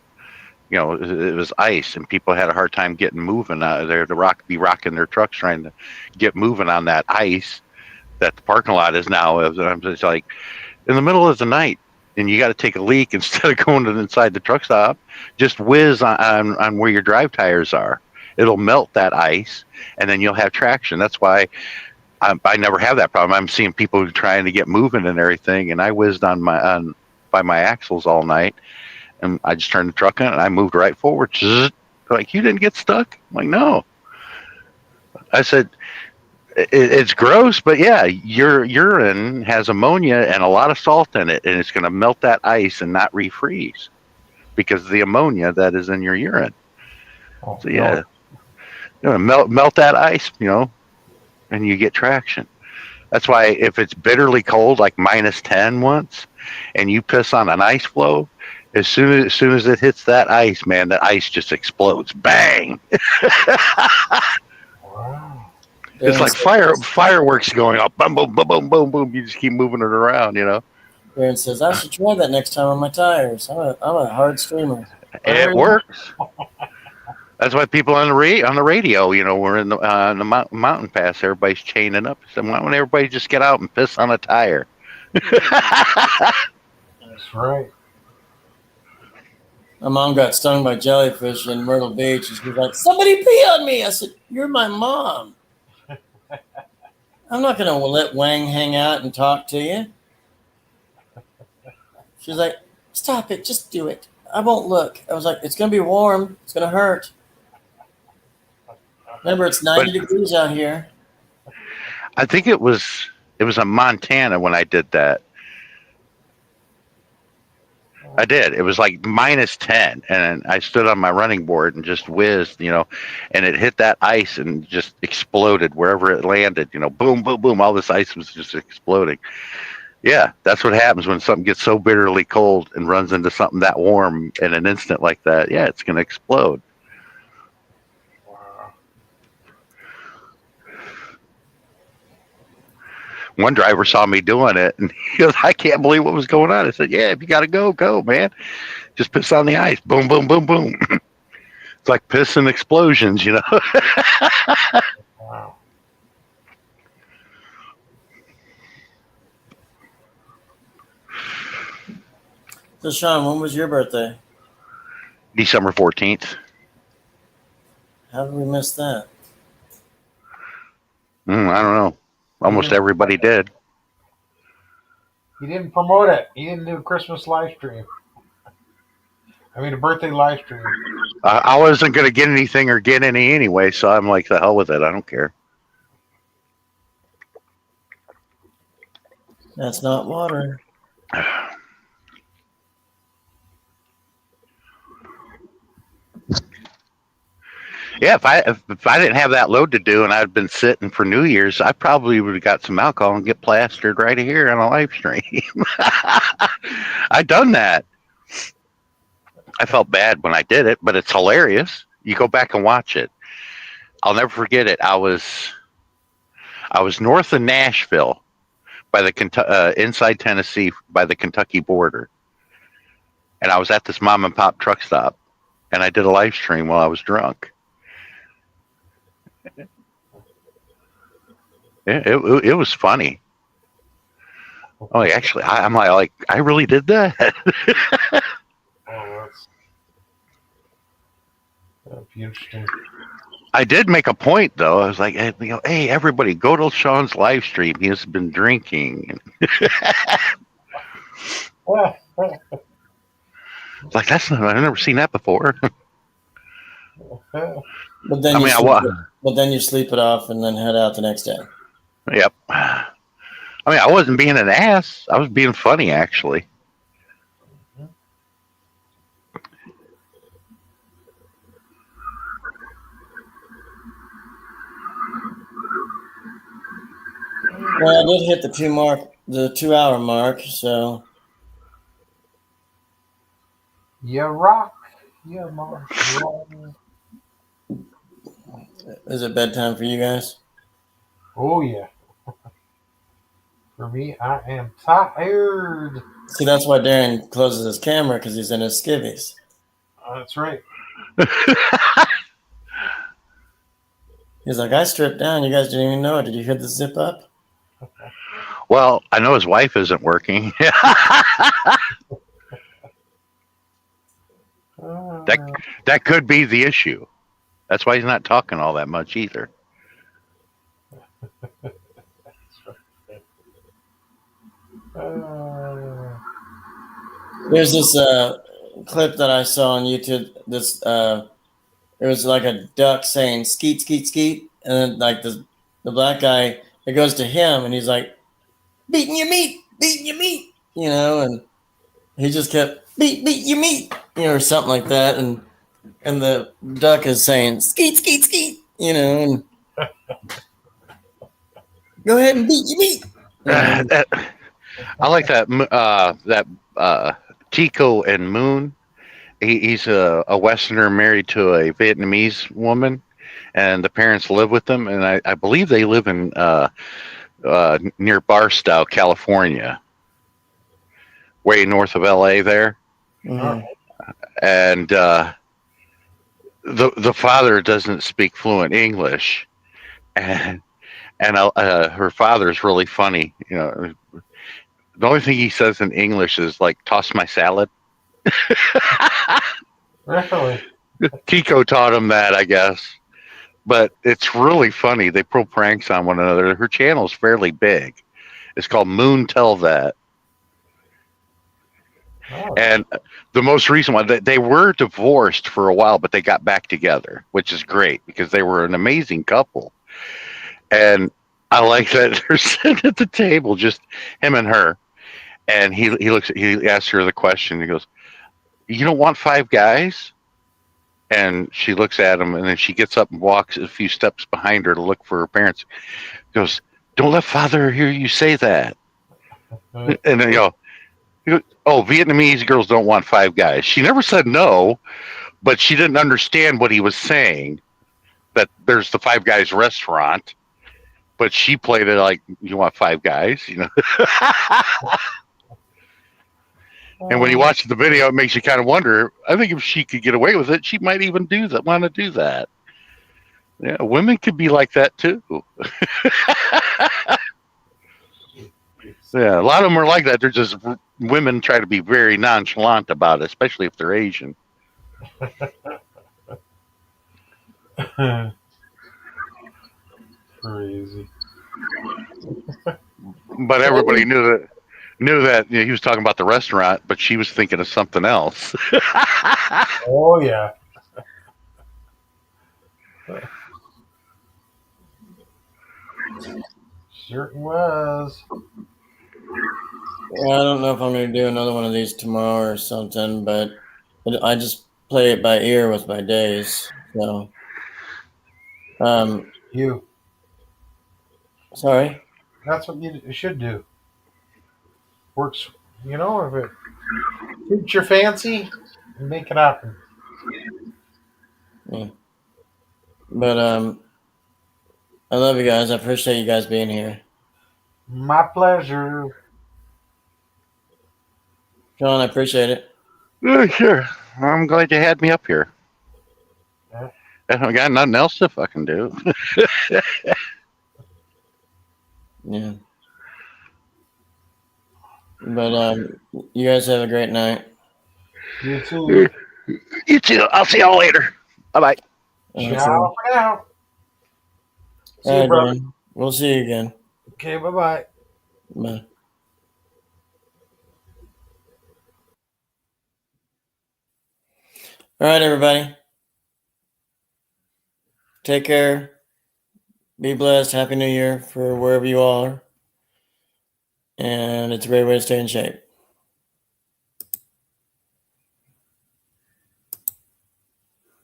It was ice, and people had a hard time getting moving out there to be rocking their trucks trying to get moving on that ice that the parking lot is now. It's like in the middle of the night, and you got to take a leak instead of going inside the truck stop. Just whiz on where your drive tires are. It'll melt that ice, and then you'll have traction. That's why I never have that problem. I'm seeing people trying to get moving and everything, and I whizzed by my axles all night. And I just turned the truck on and I moved right forward. Like, you didn't get stuck? I'm like, no. I said, it's gross, but yeah, your urine has ammonia and a lot of salt in it, and it's going to melt that ice and not refreeze because of the ammonia that is in your urine. Oh, So yeah, melt that ice, and you get traction. That's why if it's bitterly cold, like -10 once, and you piss on an ice floe, as soon as it hits that ice, man, that ice just explodes. Bang! Wow. It's like fireworks going off. Boom, boom, boom, boom, boom, boom. You just keep moving it around, Aaron says, I should try that next time on my tires. I'm a hard streamer. It works. That's why people on the radio, we're in the mountain pass. Everybody's chaining up. So why don't everybody just get out and piss on a tire? That's right. My mom got stung by jellyfish in Myrtle Beach, and she was like, somebody pee on me. I said, you're my mom. I'm not going to let Wang hang out and talk to you. She's like, stop it. Just do it. I won't look. I was like, it's going to be warm. It's going to hurt. Remember, it's 90 degrees out here. I think it was in Montana when I did that. I did. It was like -10, and I stood on my running board and just whizzed, and it hit that ice and just exploded wherever it landed. Boom, boom, boom. All this ice was just exploding. Yeah, that's what happens when something gets so bitterly cold and runs into something that warm in an instant like that. Yeah, it's going to explode. Wow. One driver saw me doing it, and he goes, "I can't believe what was going on." I said, "Yeah, if you got to go, man. Just piss on the ice. Boom, boom, boom, boom." It's like piss and explosions, Wow. So, Sean, when was your birthday? December 14th. How did we miss that? I don't know. Almost everybody did. He didn't promote it. He didn't do a Christmas live stream. I mean, a birthday live stream. I wasn't going to get anything or get any anyway, so I'm like, the hell with it. I don't care. That's not water. Yeah, if I didn't have that load to do and I'd been sitting for New Year's, I probably would have got some alcohol and get plastered right here on a live stream. I done that. I felt bad when I did it, but it's hilarious. You go back and watch it. I'll never forget it. I was north of Nashville, by the inside Tennessee by the Kentucky border, and I was at this mom and pop truck stop, and I did a live stream while I was drunk. It was funny. Oh, actually, I'm like, I really did that. Oh, that'd be interesting. I did make a point though. I was like, hey, everybody, go to Sean's live stream. He has been drinking. Like I've never seen that before. But then but then you sleep it off and then head out the next day. Yep. I wasn't being an ass. I was being funny, actually. Well, I did hit the 2 hour mark, so. You rock. You rock. Is it bedtime for you guys? Oh, yeah. For me, I am tired. See, that's why Darren closes his camera, because he's in his skivvies. That's right. He's like, I stripped down. You guys didn't even know it. Did you hear the zip up? Well, I know his wife isn't working. That could be the issue. That's why he's not talking all that much either. There's this clip that I saw on YouTube. It was like a duck saying "skeet, skeet, skeet," and then like the black guy, it goes to him, and he's like, "Beating your meat, and he just kept beat your meat, or something like that, and the duck is saying "skeet, skeet, skeet," and go ahead and beat your meat. I like that Tico and Moon. He's a Westerner married to a Vietnamese woman, and the parents live with them. And I believe they live in near Barstow, California, way north of LA there. Mm-hmm. And the father doesn't speak fluent English, and her father's really funny. The only thing he says in English is like, "Toss my salad." Really? Kiko taught him that, I guess. But it's really funny. They pull pranks on one another. Her channel's fairly big. It's called Moon Tell That. Oh, And the most recent one, they were divorced for a while, but they got back together, which is great because they were an amazing couple. And I like that they're sitting at the table, just him and her. And he asks her the question. He goes, "You don't want five guys?" And she looks at him, and then she gets up and walks a few steps behind her to look for her parents. Goes, "Don't let father hear you say that." And then he goes, "Oh, Vietnamese girls don't want five guys." She never said no, but she didn't understand what he was saying. That there's the Five Guys restaurant, but she played it like, "You want five guys?" And when you watch the video, it makes you kind of wonder. I think if she could get away with it, she might even want to do that. Yeah, women could be like that too. Yeah, a lot of them are like that. They're just women try to be very nonchalant about it, especially if they're Asian. crazy. But everybody knew that he was talking about the restaurant, but she was thinking of something else. Oh yeah. Sure was. Yeah, I don't know if I'm going to do another one of these tomorrow or something, but I just play it by ear with my days. So, You. sorry. That's what you should do. Works. If it suits your fancy, make it happen. Yeah. But I love you guys. I appreciate you guys being here. My pleasure. Sean, I appreciate it. Yeah, sure. I'm glad you had me up here. Yeah. I got nothing else to fucking do. Yeah. But you guys have a great night. You too. You too. I'll see y'all later. Bye bye. Ciao for now. See All you, right, brother. Dan. We'll see you again. Okay, bye-bye. Bye. All right, everybody. Take care. Be blessed. Happy New Year for wherever you are. And it's a great way to stay in shape.